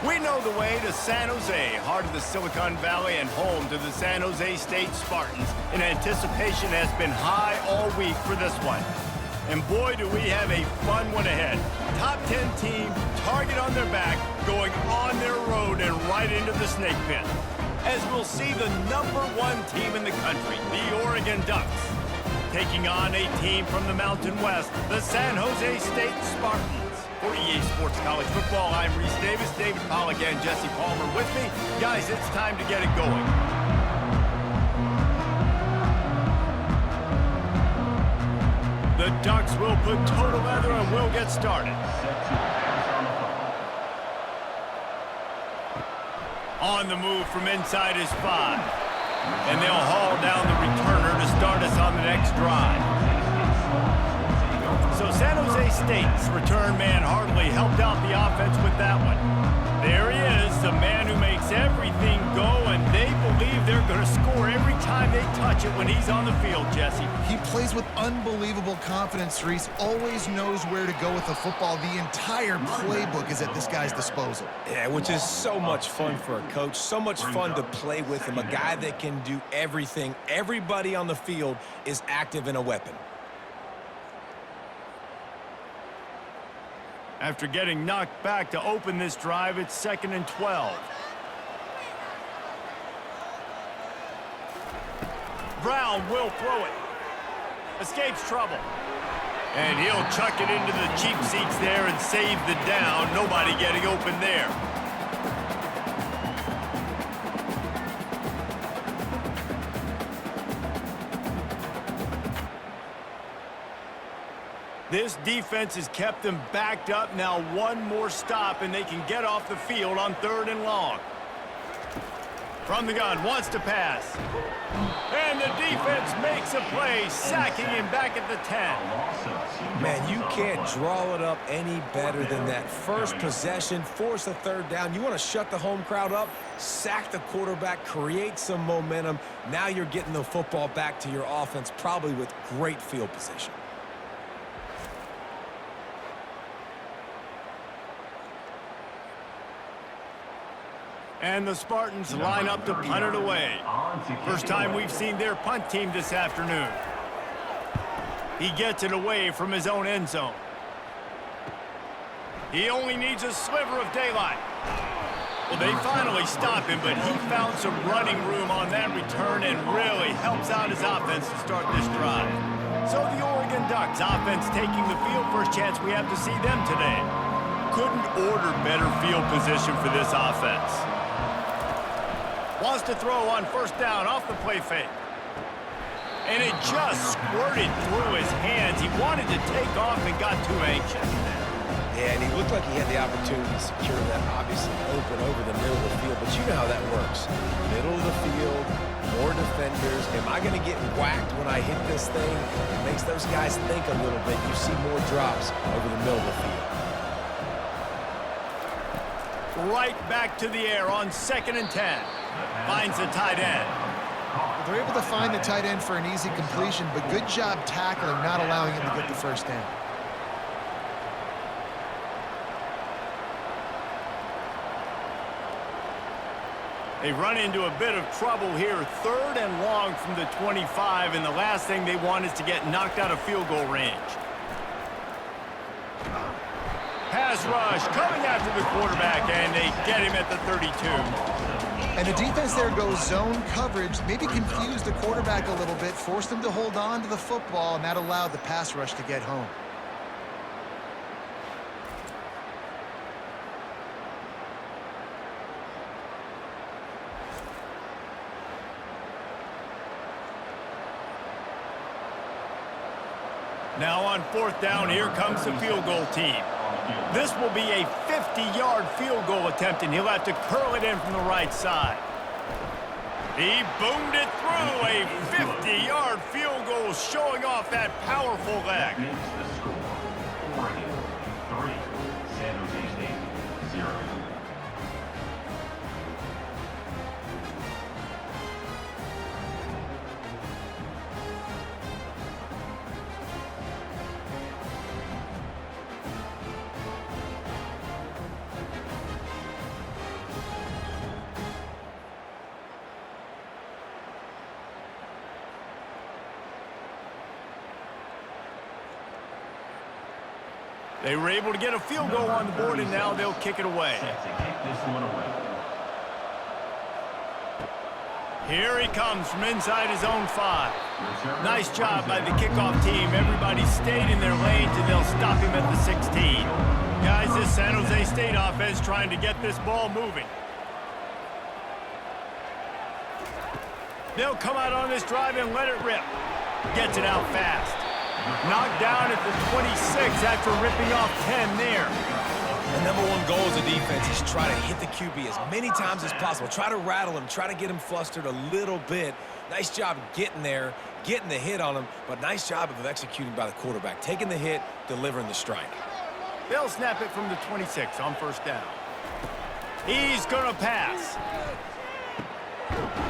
We know the way to San Jose, heart of the Silicon Valley and home to the San Jose State Spartans. And anticipation has been high all week for this one. And boy, do we have a fun one ahead. Top 10 team, target on their back, going on their road and right into the snake pit. As we'll see the #1 team in the country, the Oregon Ducks, taking on a team from the Mountain West, the San Jose State Spartans. For EA Sports College Football, I'm Reese Davis, David Pollack, and Jesse Palmer with me. Guys, it's time to get it going. The Ducks will put total leather and we'll get started. On the move from inside his 5. And they'll haul down the returner to start us on the next drive. So San Jose State's return man hardly helped out the offense with that one. There he is, the man who makes everything go, and they believe they're going to score every time they touch it when he's on the field, Jesse. He plays with unbelievable confidence, Reese. Always knows where to go with the football. The entire playbook is at this guy's disposal. Yeah, which is so much fun for a coach. So much fun to play with him. A guy that can do everything. Everybody on the field is active in a weapon. After getting knocked back to open this drive, it's 2nd and 12. Brown will throw it. Escapes trouble. And he'll chuck it into the cheap seats there and save the down. Nobody getting open there. This defense has kept them backed up. Now one more stop, and they can get off the field on 3rd and long. From the gun, wants to pass. And the defense makes a play, sacking him back at the 10. Man, you can't draw it up any better than that. First possession, force a 3rd down. You want to shut the home crowd up, sack the quarterback, create some momentum. Now you're getting the football back to your offense, probably with great field position. And the Spartans line up to punt it away. First time we've seen their punt team this afternoon. He gets it away from his own end zone. He only needs a sliver of daylight. Well, they finally stop him, but he found some running room on that return and really helps out his offense to start this drive. So the Oregon Ducks offense taking the field. First chance we have to see them today. Couldn't order better field position for this offense. Wants to throw on 1st down off the play fake. And it just squirted through his hands. He wanted to take off and got too anxious. Yeah, and he looked like he had the opportunity to secure that, obviously open over the middle of the field. But you know how that works. Middle of the field, more defenders. Am I going to get whacked when I hit this thing? It makes those guys think a little bit. You see more drops over the middle of the field. Right back to the air on 2nd and 10. Finds the tight end. They're able to find the tight end for an easy completion, but good job tackling, not allowing him to get the 1st down. They run into a bit of trouble here. 3rd and long from the 25, and the last thing they want is to get knocked out of field goal range. Pass rush coming after the quarterback, and they get him at the 32. And the defense there goes zone coverage, maybe confused the quarterback a little bit, forced him to hold on to the football, and that allowed the pass rush to get home. Now on 4th down, here comes the field goal team. This will be a 50-yard field goal attempt, and he'll have to curl it in from the right side. He boomed it through. A 50-yard field goal showing off that powerful leg. Oregon 3, San Jose State 0. They were able to get a field goal on the board, and now they'll kick it away. Set to kick this one away. Here he comes from inside his own 5. Nice job by the kickoff team. Everybody stayed in their lanes, and they'll stop him at the 16. Guys, this San Jose State offense trying to get this ball moving. They'll come out on this drive and let it rip. Gets it out fast. Knocked down at the 26 after ripping off 10 there. The number one goal as a defense is try to hit the QB as many times as possible. Try to rattle him. Try to get him flustered a little bit. Nice job getting there, getting the hit on him, but nice job of executing by the quarterback. Taking the hit, delivering the strike. They'll snap it from the 26 on first down. He's going to pass.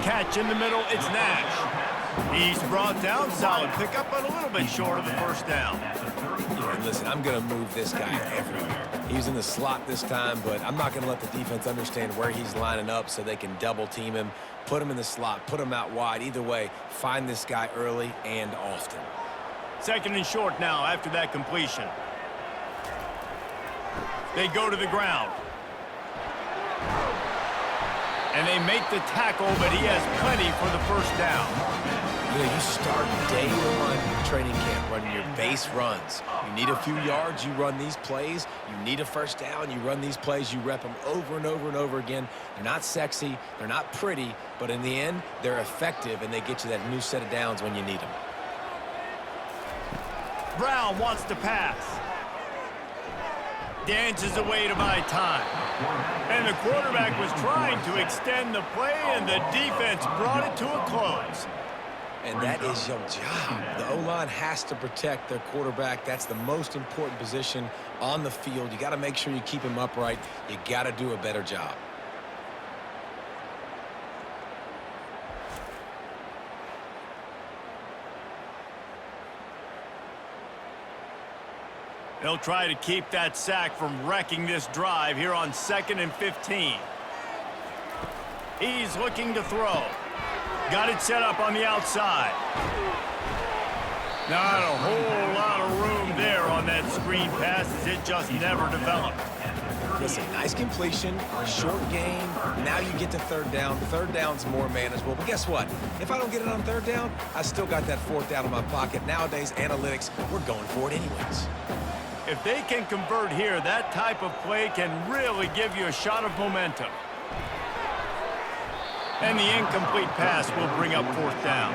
Catch in the middle, it's Nash. He's brought down, solid pickup, but a little bit short of the first down. And listen, I'm going to move this guy everywhere. He's in the slot this time, but I'm not going to let the defense understand where he's lining up so they can double team him, put him in the slot, put him out wide. Either way, find this guy early and often. Second and short now after that completion. They go to the ground. And they make the tackle, but he has plenty for the first down. You know, you start day one training camp running your base runs. You need a few yards, you run these plays. You need a first down, you run these plays. You rep them over and over and over again. They're not sexy, they're not pretty, but in the end, they're effective, and they get you that new set of downs when you need them. Brown wants to pass. Dances away to buy time. And the quarterback was trying to extend the play, and the defense brought it to a close. And that is your job. The O-line has to protect their quarterback. That's the most important position on the field. You got to make sure you keep him upright. You got to do a better job. They'll try to keep that sack from wrecking this drive here on 2nd and 15. He's looking to throw. Got it set up on the outside. Not a whole lot of room there on that screen pass as it just never developed. Listen, nice completion, short game. Now you get to third down. Third down's more manageable. But guess what? If I don't get it on third down, I still got that fourth down in my pocket. Nowadays, analytics, we're going for it anyways. If they can convert here, that type of play can really give you a shot of momentum. And the incomplete pass will bring up fourth down.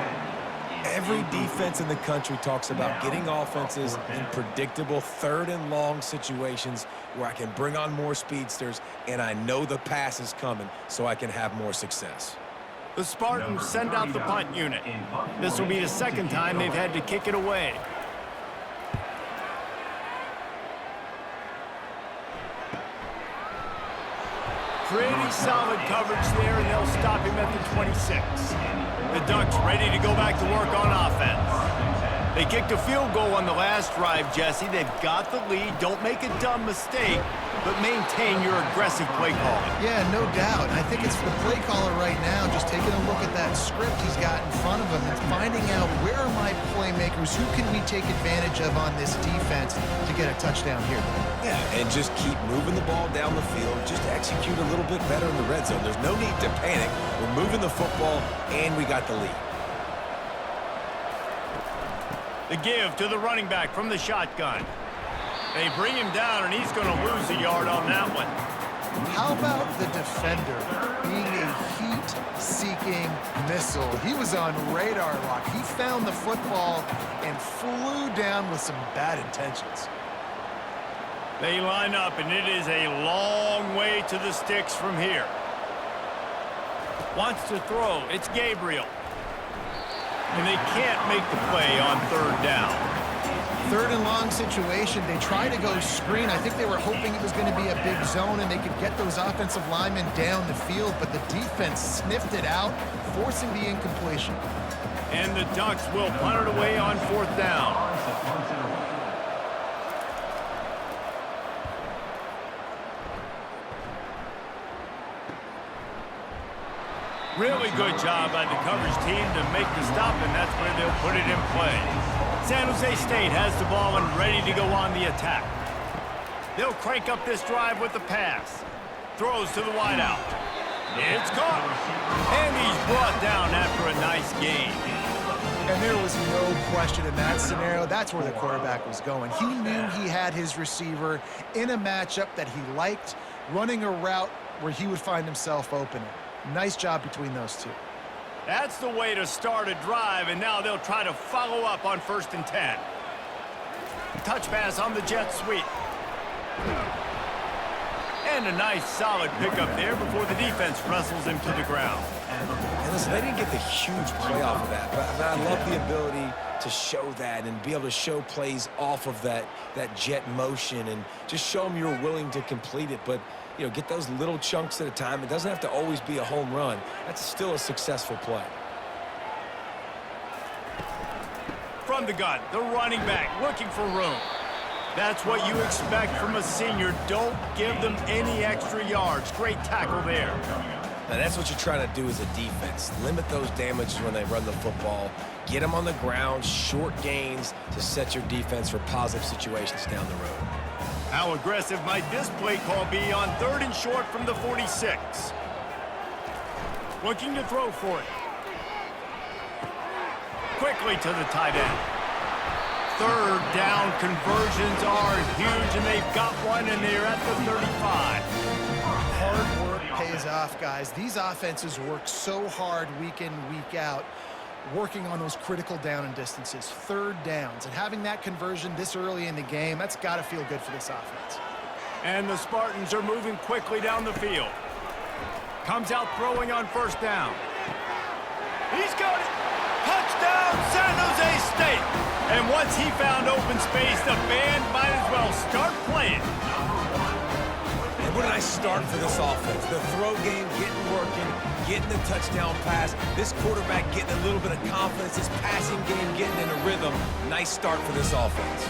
Every defense in the country talks about getting offenses in predictable third and long situations where I can bring on more speedsters and I know the pass is coming so I can have more success. The Spartans send out the punt unit. This will be the second time they've had to kick it away. Pretty solid coverage there, and they'll stop him at the 26. The Ducks ready to go back to work on offense. They kicked a field goal on the last drive, Jesse. They've got the lead. Don't make a dumb mistake, but maintain your aggressive play calling. Yeah, no doubt. I think it's the play caller right now just taking a look at that script he's got in front of him and finding out where are my playmakers, who can we take advantage of on this defense to get a touchdown here. Yeah, and just keep moving the ball down the field. Just execute a little bit better in the red zone. There's no need to panic. We're moving the football, and we got the lead. The give to the running back from the shotgun. They bring him down, and he's going to lose a yard on that one. How about the defender being a heat-seeking missile? He was on radar lock. He found the football and flew down with some bad intentions. They line up, and it is a long way to the sticks from here. Wants to throw. It's Gabriel. And they can't make the play on third down. Third and long situation. They try to go screen. I think they were hoping it was going to be a big zone and they could get those offensive linemen down the field, but the defense sniffed it out, forcing the incompletion. And the Ducks will punt it away on fourth down. Really good job by the coverage team to make the stop, and that's where they'll put it in play. San Jose State has the ball and ready to go on the attack. They'll crank up this drive with the pass. Throws to the wideout. It's caught. And he's brought down after a nice gain. And there was no question in that scenario. That's where the quarterback was going. He knew he had his receiver in a matchup that he liked, running a route where he would find himself open. Nice job between those two. That's the way to start a drive, and now they'll try to follow up on 1st and 10. Touch pass on the jet sweep. And a nice solid pickup there before the defense wrestles him to the ground. And listen, they didn't get the huge play off of that, but I love the ability to show that and be able to show plays off of that jet motion and just show them you're willing to complete it. But, you know, get those little chunks at a time. It doesn't have to always be a home run. That's still a successful play. From the gun, the running back looking for room. That's what you expect from a senior. Don't give them any extra yards. Great tackle there. Now that's what you're trying to do as a defense. Limit those damages when they run the football. Get them on the ground, short gains to set your defense for positive situations down the road. How aggressive might this play call be on 3rd and short from the 46? Looking to throw for it. Quickly to the tight end. 3rd down conversions are huge, and they've got one, and they're at the 35. Hard work pays off, guys. These offenses work so hard week in, week out, working on those critical down and distances, 3rd downs. And having that conversion this early in the game, that's got to feel good for this offense. And the Spartans are moving quickly down the field. Comes out throwing on 1st down. He's got it. Touchdown, San Jose State. And once he found open space, the band might as well start playing. And what a nice start for this offense. The throw game getting working, getting the touchdown pass. This quarterback getting a little bit of confidence. This passing game getting in a rhythm. Nice start for this offense.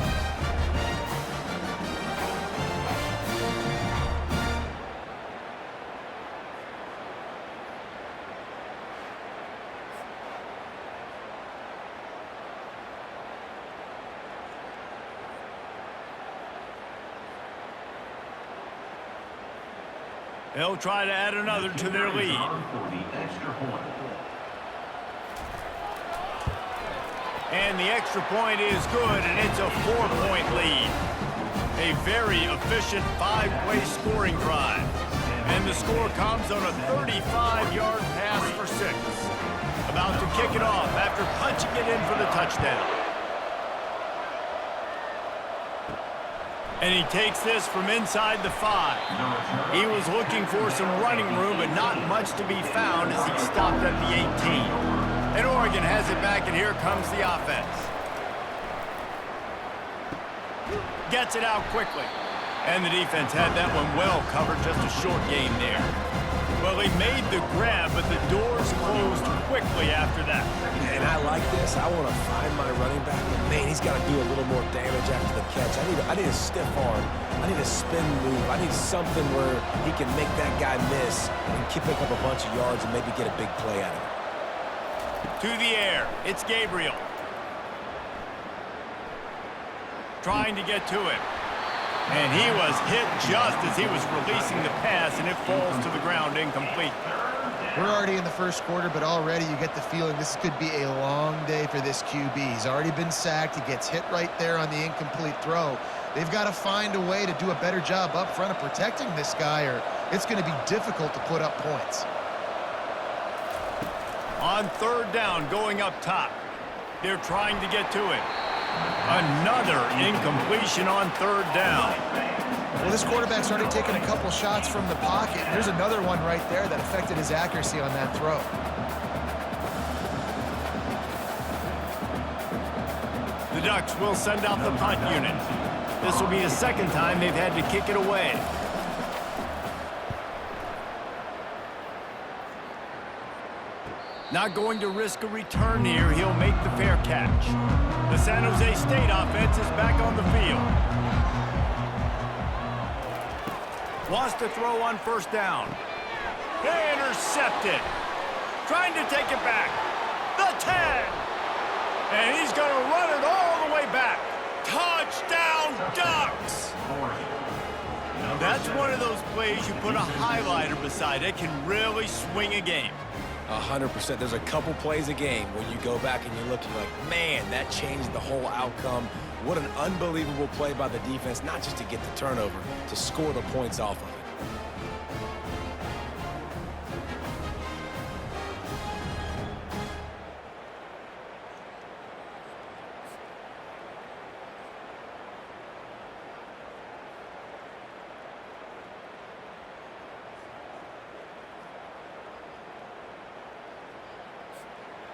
They'll try to add another to their lead. And the extra point is good, and it's a 4-point lead. A very efficient 5-play scoring drive. And the score comes on a 35-yard pass for 6. About to kick it off after punching it in for the touchdown. And he takes this from inside the 5. He was looking for some running room, but not much to be found as he stopped at the 18. And Oregon has it back, and here comes the offense. Gets it out quickly. And the defense had that one well covered, just a short gain there. Well, he made the grab, but the doors closed quickly after that. And I like this. I want to find my running back, but man, he's got to do a little more damage after the catch. I need a stiff arm. I need a spin move. I need something where he can make that guy miss and pick up a bunch of yards and maybe get a big play out of it. To the air, it's Gabriel. Trying to get to it. And he was hit just as he was releasing the pass, and it falls to the ground incomplete. We're already in the first quarter, but already you get the feeling this could be a long day for this QB. He's already been sacked. He gets hit right there on the incomplete throw. They've got to find a way to do a better job up front of protecting this guy, or it's going to be difficult to put up points. On 3rd down, going up top. They're trying to get to it. Another incompletion on 3rd down. Well, this quarterback's already taken a couple shots from the pocket. There's another one right there that affected his accuracy on that throw. The Ducks will send out the punt unit. This will be the 2nd time they've had to kick it away. Not going to risk a return here. He'll make the fair catch. The San Jose State offense is back on the field. Wants to throw on 1st down. Intercepted. Trying to take it back. The 10. And he's going to run it all the way back. Touchdown, Ducks! That's one of those plays you put a highlighter beside. It can really swing a game. 100%. There's a couple plays a game when you go back and you look, you're like, man, that changed the whole outcome. What an unbelievable play by the defense, not just to get the turnover, to score the points off of it.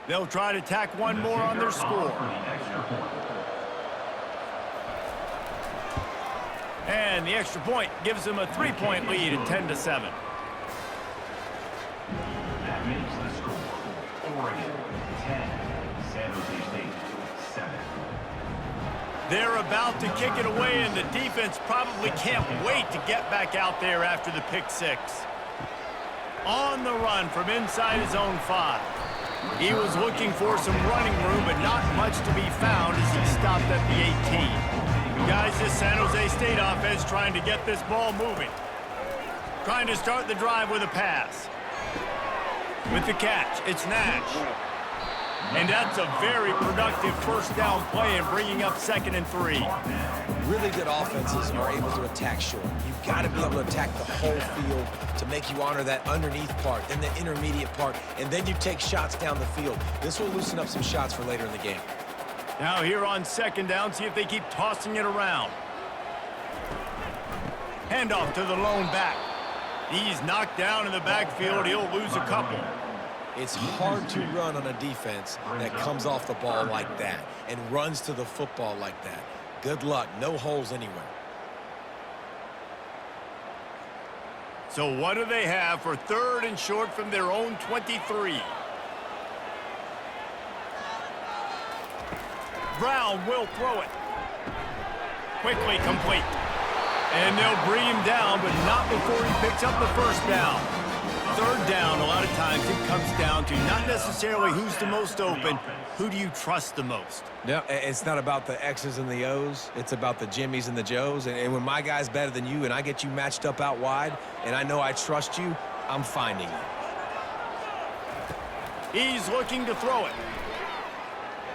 They'll try to tack one more on their score. And the extra point gives them a 3-point lead at 10-7. That makes the score Oregon 10, San Jose State 7. They're about to kick it away, and the defense probably can't wait to get back out there after the pick six. On the run from inside his own 5. He was looking for some running room, but not much to be found as he stopped at the 18. Guys, this San Jose State offense trying to get this ball moving. Trying to start the drive with a pass. With the catch, it's Nash. And that's a very productive first down play and bringing up 2nd and 3. Really good offenses are able to attack short. You've got to be able to attack the whole field to make you honor that underneath part, then the intermediate part, and then you take shots down the field. This will loosen up some shots for later in the game. Now here on 2nd down, see if they keep tossing it around. Handoff to the lone back. He's knocked down in the backfield. He'll lose a couple. It's hard to run on a defense that comes off the ball like that and runs to the football like that. Good luck. No holes anywhere. So what do they have for 3rd and short from their own 23? Brown will throw it. Quickly complete. And they'll bring him down, but not before he picks up the first down. 3rd down, a lot of times it comes down to not necessarily who's the most open, who do you trust the most? No, it's not about the X's and the O's. It's about the Jimmies and the Joes. And when my guy's better than you and I get you matched up out wide and I know I trust you, I'm finding you. He's looking to throw it.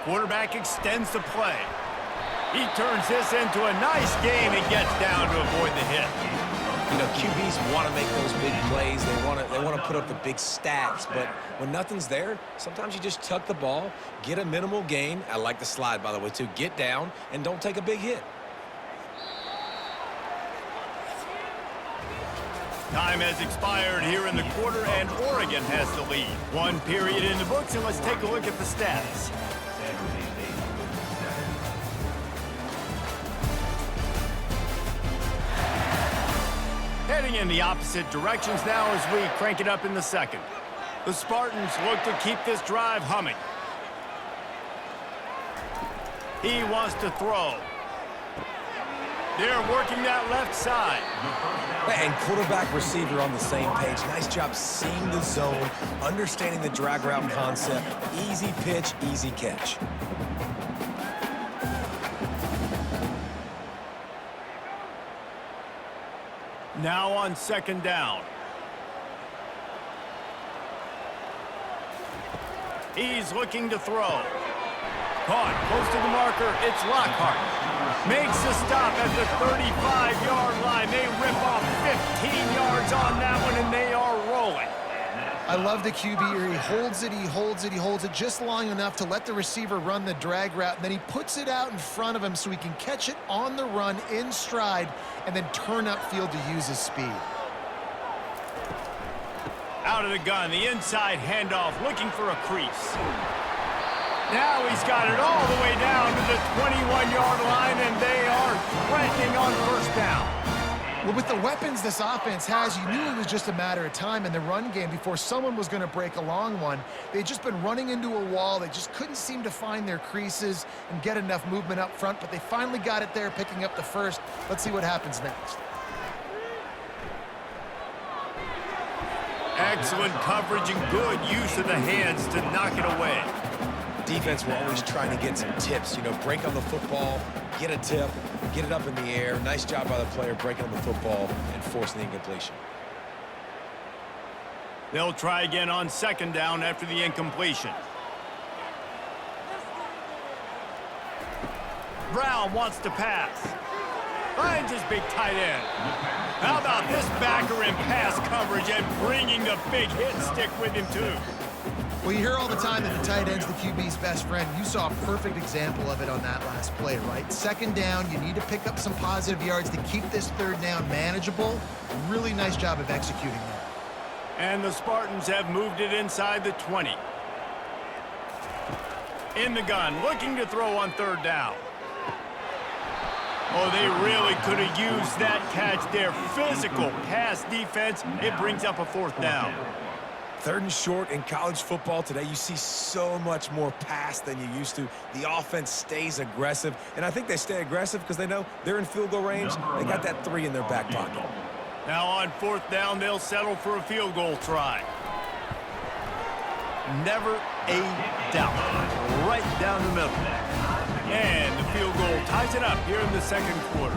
Quarterback extends the play. He turns this into a nice game and gets down to avoid the hit. You know, QBs want to make those big plays. They want to put up the big stats. But when nothing's there, sometimes you just tuck the ball, get a minimal gain. I like the slide, by the way, too. Get down and don't take a big hit. Time has expired here in the quarter, and Oregon has the lead. 1 period in the books, and let's take a look at the stats. Heading in the opposite directions now as we crank it up in the 2nd. The Spartans look to keep this drive humming. He wants to throw. They're working that left side. And quarterback receiver on the same page. Nice job seeing the zone, understanding the drag route concept. Easy pitch, easy catch. Now on 2nd down. He's looking to throw. Caught close to the marker. It's Lockhart. Makes a stop at the 35-yard line. They rip off 15 yards on that one, and they are rolling. I love the QB here. He holds it, he holds it, he holds it just long enough to let the receiver run the drag route, and then he puts it out in front of him so he can catch it on the run in stride and then turn upfield to use his speed. Out of the gun, the inside handoff, looking for a crease. Now he's got it all the way down to the 21-yard line, and they are threatening on 1st down. Well, with the weapons this offense has, you knew it was just a matter of time in the run game before someone was going to break a long one. They'd just been running into a wall. They just couldn't seem to find their creases and get enough movement up front, but they finally got it there, picking up the first. Let's see what happens next. Excellent coverage and good use of the hands to knock it away. Defense will always try to get some tips, you know, break on the football, get a tip, get it up in the air. Nice job by the player breaking on the football and forcing the incompletion. They'll try again on second down after the incompletion. Brown wants to pass. Finds his big tight end. How about this backer in pass coverage and bringing the big hit stick with him too? Well, you hear all the time that the tight end's the QB's best friend. You saw a perfect example of it on that last play, right? Second down, you need to pick up some positive yards to keep this third down manageable. Really nice job of executing that. And the Spartans have moved it inside the 20. In the gun, looking to throw on third down. Oh, they really could have used that catch there. Physical pass defense. It brings up a fourth down. Third and short in college football today, you see so much more pass than you used to. The offense stays aggressive, and I think they stay aggressive because they know they're in field goal range. They got that 3 in their back pocket. Now on fourth down, they'll settle for a field goal try. Never a doubt. Right down the middle. And the field goal ties it up here in the second quarter.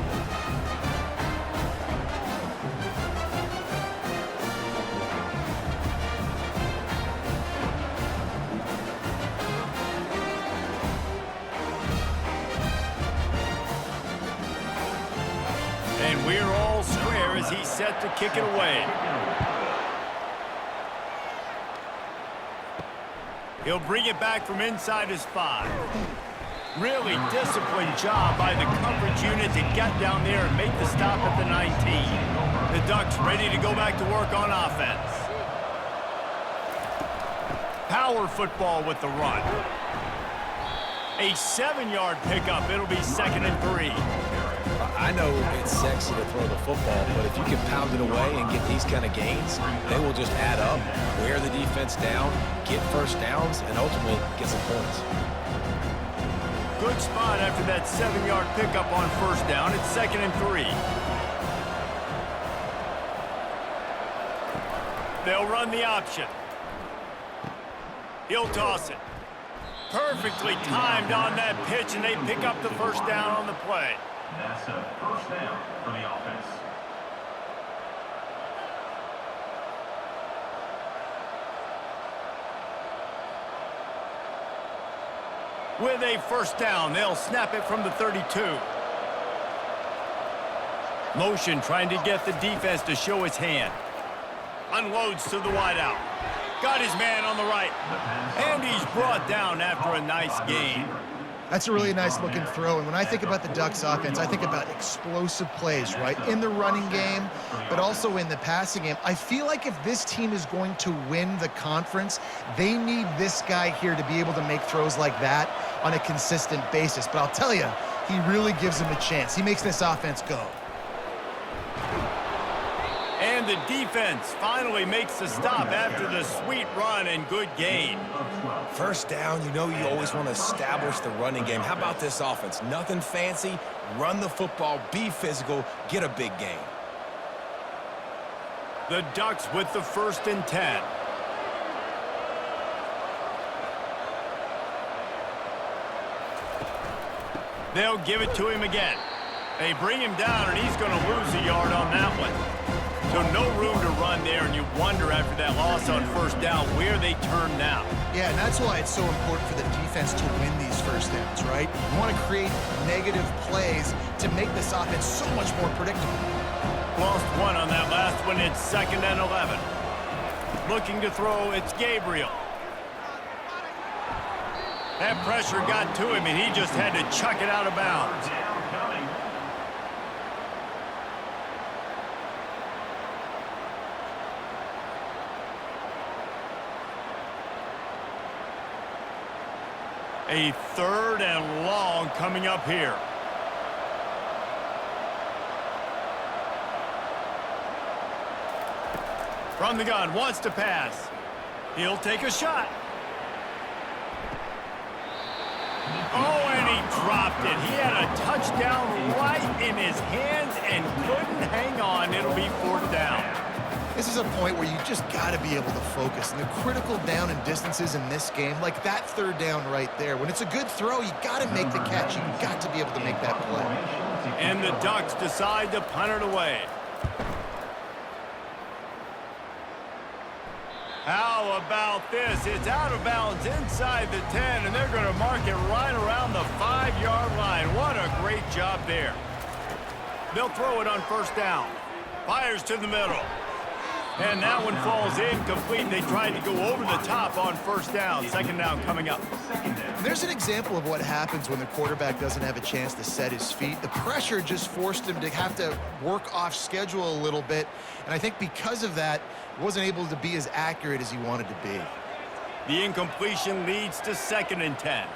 And we're all square as he's set to kick it away. He'll bring it back from inside his 5. Really disciplined job by the coverage unit to get down there and make the stop at the 19. The Ducks ready to go back to work on offense. Power football with the run. A 7-yard pickup. It'll be second and 3. I know it's sexy to throw the football, but if you can pound it away and get these kind of gains, they will just add up, wear the defense down, get first downs, and ultimately get some points. Good spot after that 7-yard pickup on first down. It's second and 3. They'll run the option. He'll toss it. Perfectly timed on that pitch, and they pick up the first down on the play. That's a first down for the offense. With a first down, they'll snap it from the 32. Motion trying to get the defense to show his hand. Unloads to the wideout. Got his man on the right. And he's brought down after a nice gain. That's a really nice looking throw. And when I think about the Ducks offense, I think about explosive plays, right? In the running game, but also in the passing game. I feel like if this team is going to win the conference, they need this guy here to be able to make throws like that on a consistent basis. But I'll tell you, he really gives them a chance. He makes this offense go. And the defense finally makes the stop after the sweet run and good gain. First down, you know you always want to establish the running game. How about this offense? Nothing fancy. Run the football, be physical, get a big gain. The Ducks with the first and 10. They'll give it to him again. They bring him down, and he's going to lose a yard on that one. So no room to run there, and you wonder after that loss on first down where they turn now. Yeah, and that's why it's so important for the defense to win these first downs, right? You want to create negative plays to make this offense so much more predictable. Lost one on that last one. It's second and 11. Looking to throw, it's Gabriel. That pressure got to him, and he just had to chuck it out of bounds. A third and long coming up here. From the gun, wants to pass. He'll take a shot. Oh, and he dropped it. He had a touchdown right in his hands and couldn't hang on. It'll be fourth down. This is a point where you just got to be able to focus. And the critical down and distances in this game, like that third down right there, when it's a good throw, you got to make the catch. You got to be able to make that play. And the Ducks decide to punt it away. How about this? It's out of bounds inside the 10, and they're going to mark it right around the 5-yard line. What a great job there. They'll throw it on first down. Fires to the middle. And that one falls incomplete. They tried to go over the top on first down. Second down coming up. There's an example of what happens when the quarterback doesn't have a chance to set his feet. The pressure just forced him to have to work off schedule a little bit. And I think because of that, he wasn't able to be as accurate as he wanted to be. The incompletion leads to 2nd and 10.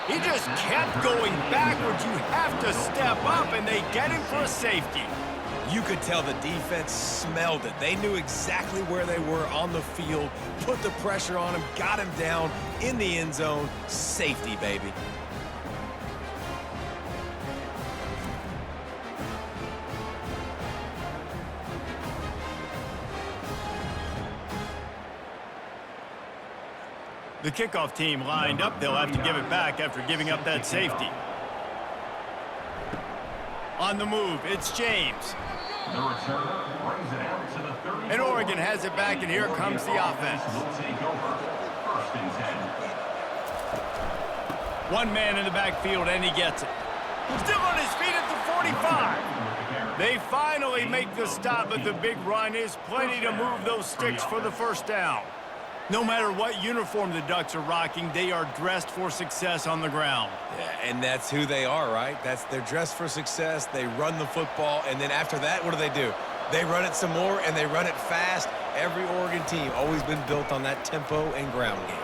He just kept going backwards. You have to step up, and they get him for a safety. You could tell the defense smelled it. They knew exactly where they were on the field, put the pressure on him, got him down in the end zone. Safety, baby. The kickoff team lined up. They'll have to give it back after giving up that safety. On the move, it's James. The returner brings it out to the 30. And Oregon has it back, and here comes the offense. Will take over. 1st and 10. One man in the backfield, and he gets it. Still on his feet at the 45. They finally make the stop, but the big run is plenty to move those sticks for the first down. No matter what uniform the Ducks are rocking, they are dressed for success on the ground. Yeah, and that's who they are, right? They're dressed for success. They run the football, and then after that, what do? They run it some more, and they run it fast. Every Oregon team always been built on that tempo and ground game.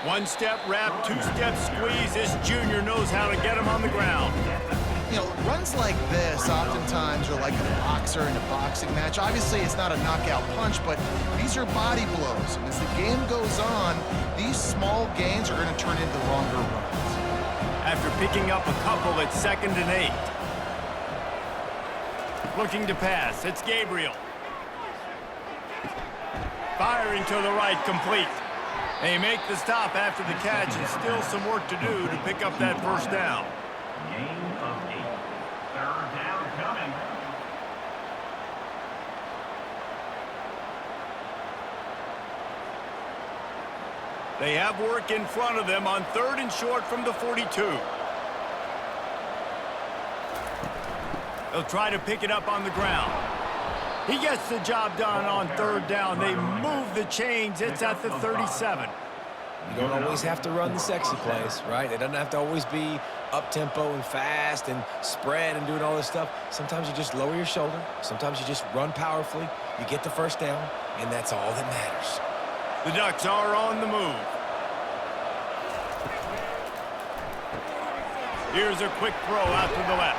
One-step wrap, two-step squeeze. This junior knows how to get him on the ground. You know, runs like this oftentimes are like a boxer in a boxing match. Obviously, it's not a knockout punch, but these are body blows. And as the game goes on, these small gains are going to turn into longer runs. After picking up a couple, it's 2nd and 8. Looking to pass, it's Gabriel. Firing to the right, complete. They make the stop after the catch, and still some work to do to pick up that first down. Gain of 8. 3rd down coming. They have work in front of them on 3rd and short from the 42. They'll try to pick it up on the ground. He gets the job done on 3rd down. They move the chains. It's at the 37. You don't always have to run the sexy plays, right? It doesn't have to always be up-tempo and fast and spread and doing all this stuff. Sometimes you just lower your shoulder. Sometimes you just run powerfully. You get the first down, and that's all that matters. The Ducks are on the move. Here's a quick throw out to the left.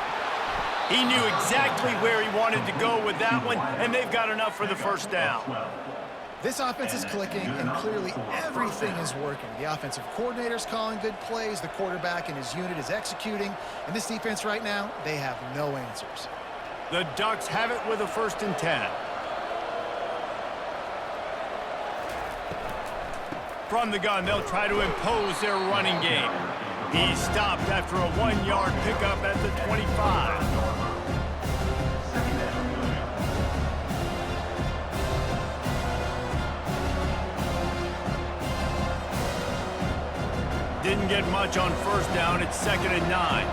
He knew exactly where he wanted to go with that one, and they've got enough for the first down. This offense is clicking, and clearly everything is working. The offensive coordinator's calling good plays, the quarterback and his unit is executing, and this defense right now, they have no answers. The Ducks have it with a 1st and 10. From the gun, they'll try to impose their running game. He's stopped after a 1-yard pickup at the 25. Didn't get much on first down. It's 2nd and 9.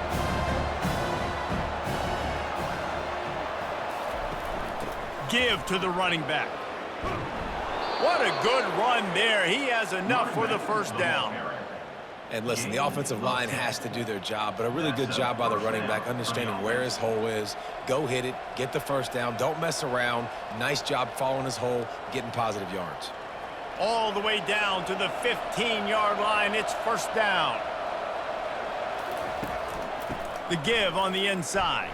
Give to the running back. What a good run there. He has enough for the first down. And listen, the offensive line has to do their job, but a really good job by the running back, understanding where his hole is. Go hit it, get the first down, don't mess around. Nice job following his hole, getting positive yards. All the way down to the 15-yard line. It's first down. The give on the inside.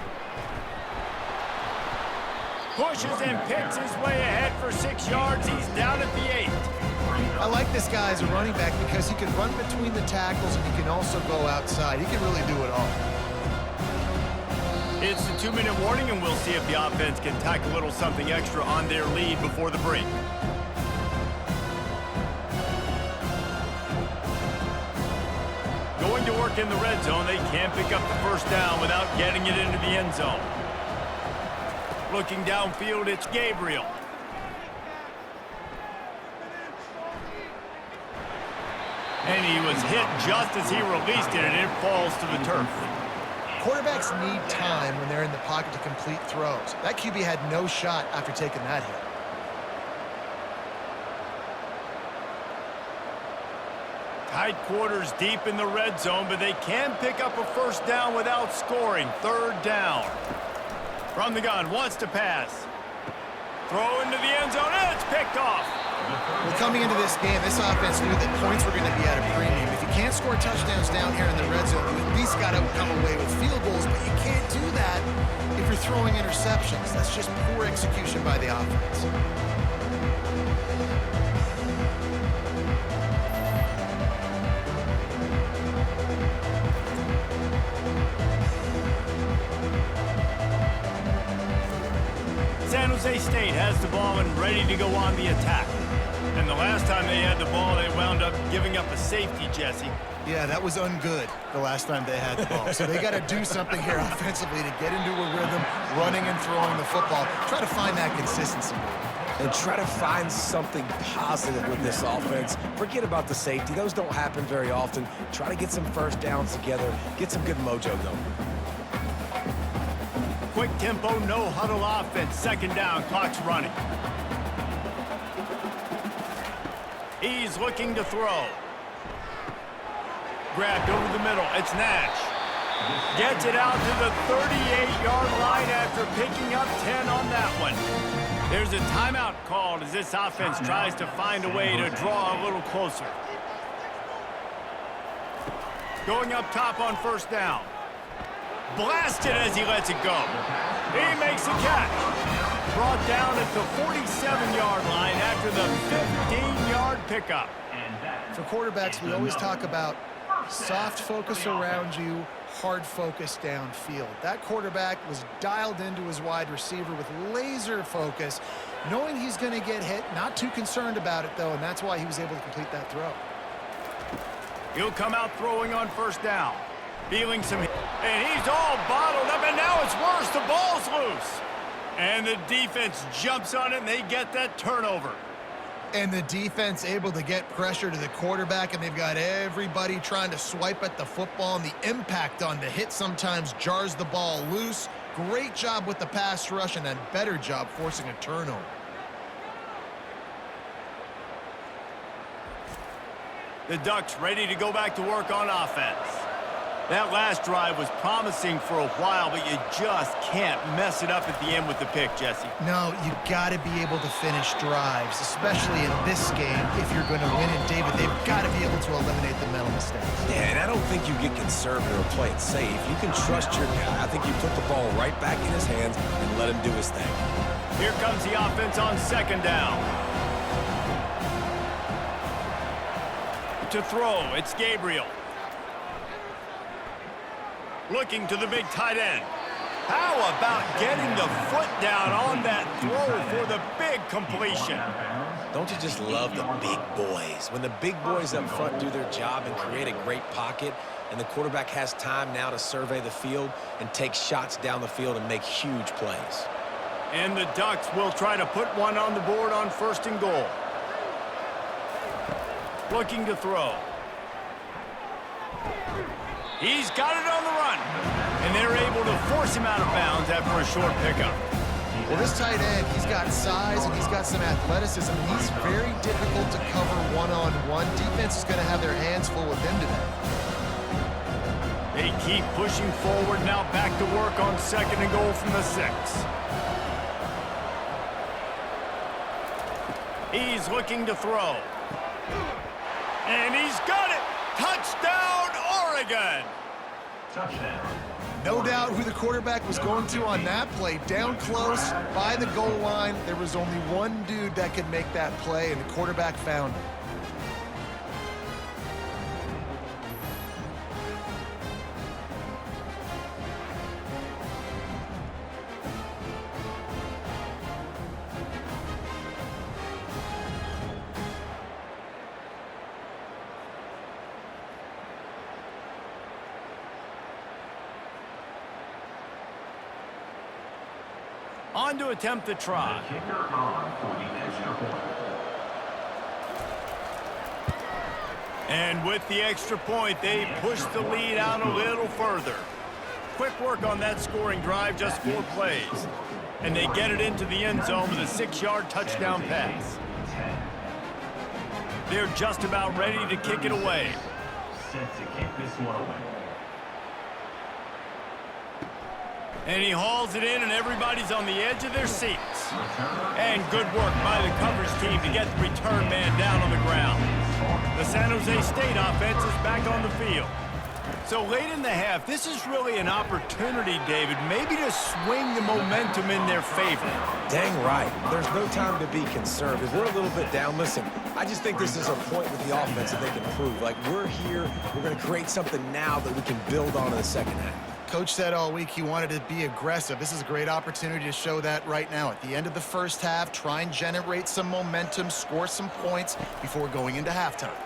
Pushes and picks his way ahead for 6 yards. He's down at the 8. I like this guy as a running back because he can run between the tackles and he can also go outside. He can really do it all. It's the 2-minute warning, and we'll see if the offense can tack a little something extra on their lead before the break. back in the red zone. They can't pick up the first down without getting it into the end zone. Looking downfield, it's Gabriel. And he was hit just as he released it, and it falls to the turf. Quarterbacks need time when they're in the pocket to complete throws. That QB had no shot after taking that hit. Tight quarters deep in the red zone, but they can pick up a first down without scoring. Third down. From the gun, wants to pass. Throw into the end zone, and it's picked off. Well, coming into this game, this offense knew that points were going to be at a premium. If you can't score touchdowns down here in the red zone, you at least got to come away with field goals, but you can't do that if you're throwing interceptions. That's just poor execution by the offense. San Jose State has the ball and ready to go on the attack. And the last time they had the ball, they wound up giving up a safety, Jesse. Yeah, that was ungood the last time they had the ball. So they got to do something here offensively to get into a rhythm, running and throwing the football. Try to find that consistency. And try to find something positive with this offense. Forget about the safety. Those don't happen very often. Try to get some first downs together. Get some good mojo going. Quick tempo, no huddle offense. Second down, clock's running. He's looking to throw. Grabbed over the middle. It's Nash. Gets it out to the 38-yard line after picking up 10 on that one. There's a timeout called as this offense tries to find a way to draw a little closer. Going up top on first down. Blasted as he lets it go. He makes a catch. Brought down at the 47-yard line after the 15-yard pickup. For quarterbacks, we always talk about soft focus around you, hard focus downfield. That quarterback was dialed into his wide receiver with laser focus, knowing he's going to get hit, not too concerned about it, though, and that's why he was able to complete that throw. He'll come out throwing on first down. Feeling some hit, and he's all bottled up, and now it's worse. The ball's loose. And the defense jumps on it, and they get that turnover. And the defense able to get pressure to the quarterback, and they've got everybody trying to swipe at the football, and the impact on the hit sometimes jars the ball loose. Great job with the pass rush, and a better job forcing a turnover. The Ducks ready to go back to work on offense. That last drive was promising for a while, but you just can't mess it up at the end with the pick, Jesse. No, you got to be able to finish drives, especially in this game. If you're going to win it, David, they've got to be able to eliminate the mental mistakes. Yeah, and I don't think you get conservative or play it safe. You can trust your guy. I think you put the ball right back in his hands and let him do his thing. Here comes the offense on second down. To throw, it's Gabriel. Looking to the big tight end. How about getting the foot down on that throw for the big completion? Don't you just love the big boys? When the big boys up front do their job and create a great pocket, and the quarterback has time now to survey the field and take shots down the field and make huge plays. And the Ducks will try to put one on the board on first and goal. Looking to throw. He's got it on the run. And they're able to force him out of bounds after a short pickup. Well, this tight end, he's got size and he's got some athleticism. He's very difficult to cover one-on-one. Defense is going to have their hands full with him today. They keep pushing forward, now back to work on second and goal from the 6. He's looking to throw. And he's got it! Touchdown, Oregon! Touchdown. No doubt who the quarterback was going to on that play. Down close, by the goal line. There was only one dude that could make that play, and the quarterback found it. On to attempt the try. The kicker on for the extra point. And with the extra point, they push the lead out a little further. Quick work on that scoring drive, just 4 plays. And they get it into the end zone with a 6-yard touchdown pass. They're just about ready to kick it away. Set to kick this one away. And he hauls it in, and everybody's on the edge of their seats. And good work by the coverage team to get the return man down on the ground. The San Jose State offense is back on the field. So late in the half, this is really an opportunity, David, maybe to swing the momentum in their favor. Dang right. There's no time to be concerned. If we're a little bit down, listen, I just think this is a point with the offense that they can prove. Like, we're here, we're going to create something now that we can build on in the second half. Coach said all week he wanted to be aggressive. This is a great opportunity to show that right now. At the end of the first half, try and generate some momentum, score some points before going into halftime.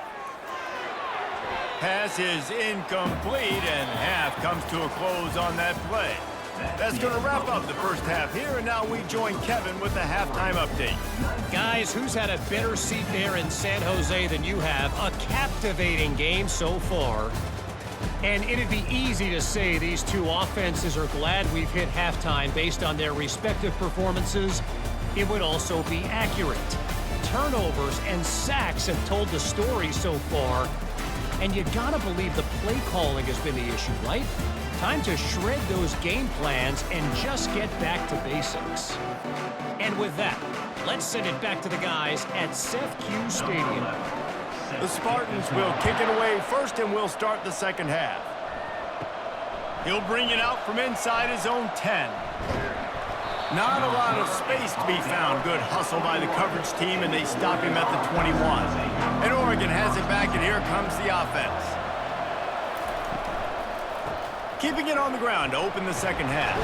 Pass is incomplete, and half comes to a close on that play. That's going to wrap up the first half here, and now we join Kevin with the halftime update. Guys, who's had a better seat there in San Jose than you have? A captivating game so far. And it'd be easy to say these two offenses are glad we've hit halftime based on their respective performances. It would also be accurate. Turnovers and sacks have told the story so far. And you gotta believe the play calling has been the issue, right? Time to shred those game plans and just get back to basics. And with that, let's send it back to the guys at Seth Q Stadium. The Spartans will kick it away first, and we'll start the second half. He'll bring it out from inside his own 10. Not a lot of space to be found. Good hustle by the coverage team, and they stop him at the 21. And Oregon has it back, and here comes the offense. Keeping it on the ground to open the second half.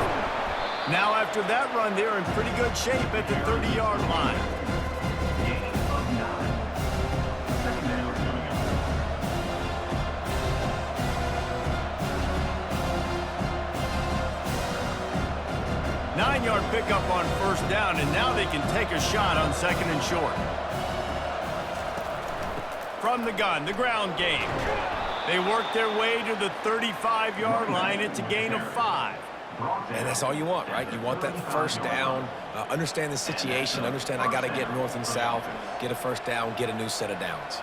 Now after that run, they're in pretty good shape at the 30-yard line. Gain of 9. Second down. 9-yard pickup on first down, and now they can take a shot on second and short. From the gun, the ground game. They work their way to the 35-yard line. It's a gain of 5. And that's all you want, right? You want that first down, understand the situation, understand I got to get north and south, get a first down, get a new set of downs.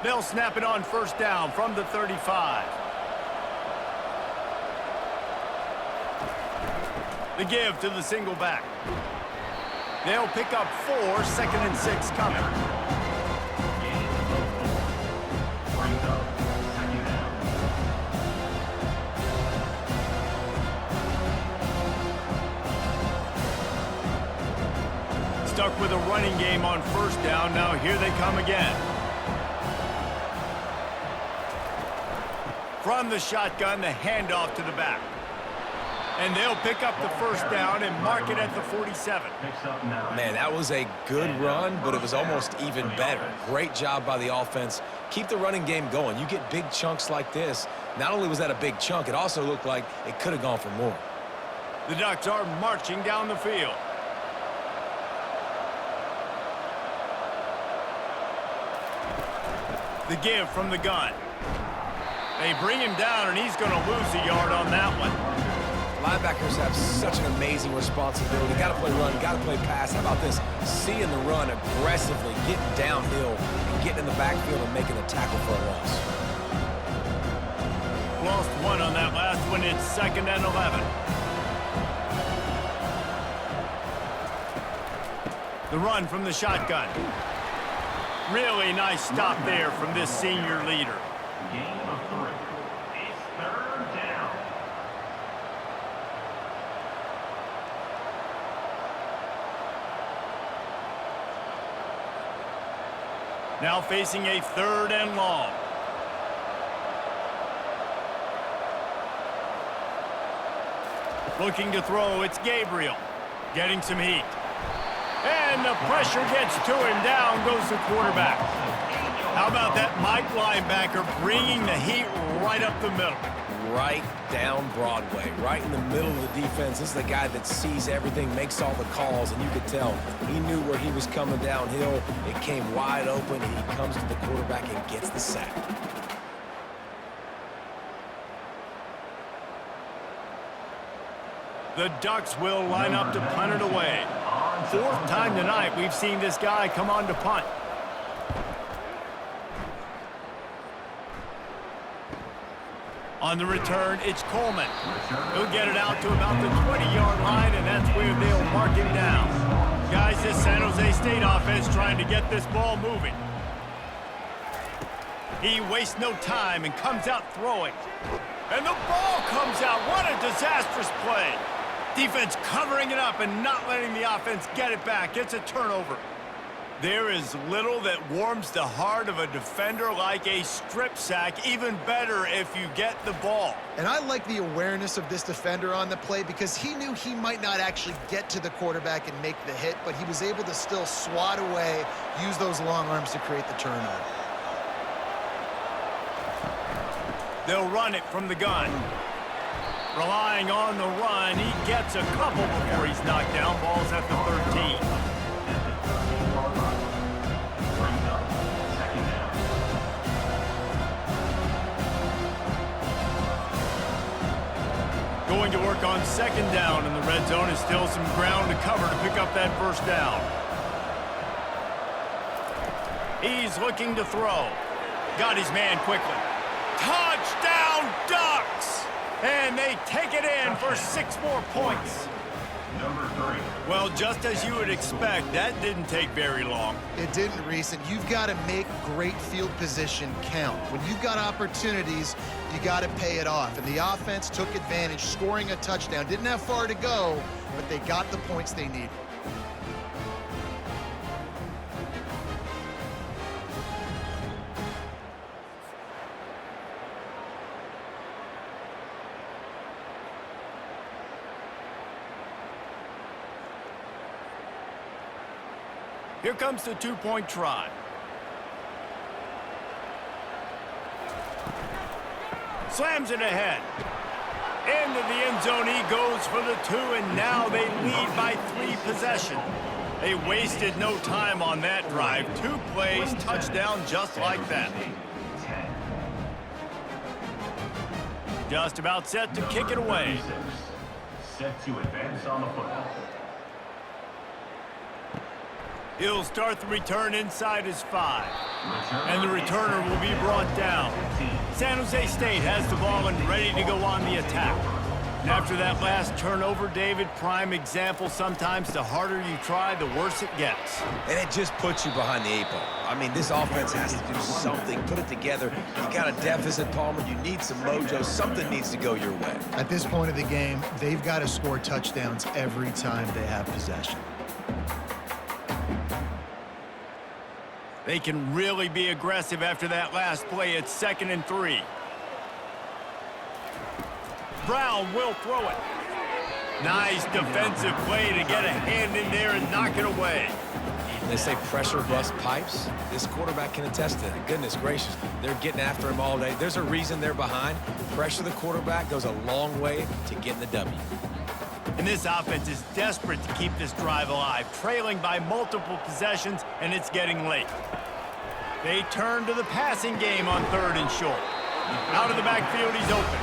They'll snap it on first down from the 35. The give to the single back. They'll pick up 4, second and 6 coming. Brings up second down. Stuck with a running game on first down. Now here they come again. From the shotgun, the handoff to the back. And they'll pick up the first down and mark it at the 47. Picks up 9. Man, that was a good run, but it was almost even better. Great job by the offense. Keep the running game going. You get big chunks like this. Not only was that a big chunk, it also looked like it could have gone for more. The Ducks are marching down the field. The give from the gun. They bring him down, and he's going to lose a yard on that one. Linebackers have such an amazing responsibility. Got to play run, got to play pass. How about this? Seeing the run aggressively, getting downhill, and getting in the backfield and making a tackle for a loss. Lost 1 on that last one. It's second and 11. The run from the shotgun. Really nice stop there from this senior leader. Gain of 3. It's third down. Now facing a 3rd and long. Looking to throw, it's Gabriel. Getting some heat. And the pressure gets to him. Down goes the quarterback. How about that Mike linebacker bringing the heat right up the middle? right down Broadway, right in the middle of the defense. This is the guy that sees everything, makes all the calls, and you could tell he knew where he was coming downhill. It came wide open, and he comes to the quarterback and gets the sack. The Ducks will line up to punt it away. Fourth time tonight we've seen this guy come on to punt. On the return, it's Coleman. He'll get it out to about the 20-yard line, and that's where they'll mark him down. Guys, this San Jose State offense trying to get this ball moving. He wastes no time and comes out throwing. And the ball comes out. What a disastrous play. Defense covering it up and not letting the offense get it back. It's a turnover. There is little that warms the heart of a defender like a strip sack. Even better if you get the ball. And I like the awareness of this defender on the play because he knew he might not actually get to the quarterback and make the hit, but he was able to still swat away, use those long arms to create the turnover. They'll run it from the gun. Relying on the run, he gets a couple before he's knocked down. Ball's at the 13. Going to work on second down in the red zone, and still some ground to cover to pick up that first down. He's looking to throw. Got his man quickly. Touchdown, Ducks! And they take it in for 6 more points. Number 3. Well, just as you would expect, that didn't take very long. It didn't, Reese, and you've got to make great field position count. When you've got opportunities, you got to pay it off. And the offense took advantage, scoring a touchdown. Didn't have far to go, but they got the points they needed. Here comes the 2-point try. Slams it ahead. Into the end zone he goes for the 2, and now they lead by 3 possessions. They wasted no time on that drive. 2 plays, touchdown just like that. Just about set to kick it away. Set to advance on the football. He'll start the return inside his 5. And the returner will be brought down. San Jose State has the ball and ready to go on the attack. After that last turnover, David, prime example, sometimes the harder you try, the worse it gets. And it just puts you behind the 8 ball. I mean, this offense has to do something, put it together. You got a deficit, Palmer. You need some mojo. Something needs to go your way. At this point of the game, they've got to score touchdowns every time they have possession. They can really be aggressive after that last play. It's 2nd and 3. Brown will throw it. Nice defensive play to get a hand in there and knock it away. They say pressure bust pipes. This quarterback can attest to it. Goodness gracious, they're getting after him all day. There's a reason they're behind. Pressure the quarterback goes a long way to getting the W. And this offense is desperate to keep this drive alive, trailing by multiple possessions, and it's getting late. They turn to the passing game on 3rd and short. Out of the backfield, he's open.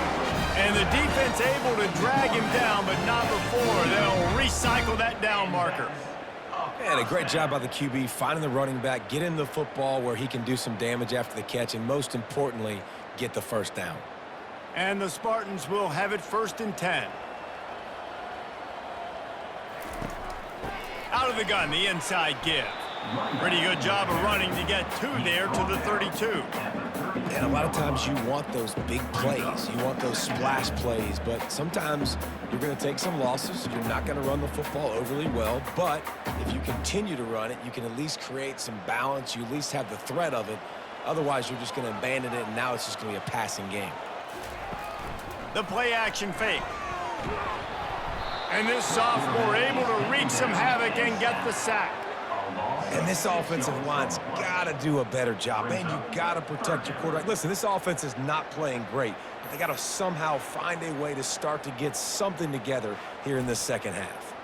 And the defense able to drag him down, but not before they'll recycle that down marker. And a great job by the QB finding the running back, getting the football where he can do some damage after the catch, and most importantly, get the first down. And the Spartans will have it 1st and 10. Out of the gun, the inside give. Pretty good job of running to get 2 there to the 32. And a lot of times you want those big plays. You want those splash plays, but sometimes you're going to take some losses. You're not going to run the football overly well, but if you continue to run it, you can at least create some balance. You at least have the threat of it. Otherwise, you're just going to abandon it, and now it's just going to be a passing game. The play action fake. And this sophomore able to wreak some havoc and get the sack. And this offensive line's got to do a better job. Man, you got to protect your quarterback. Listen, this offense is not playing great. They got to somehow find a way to start to get something together here in the second half.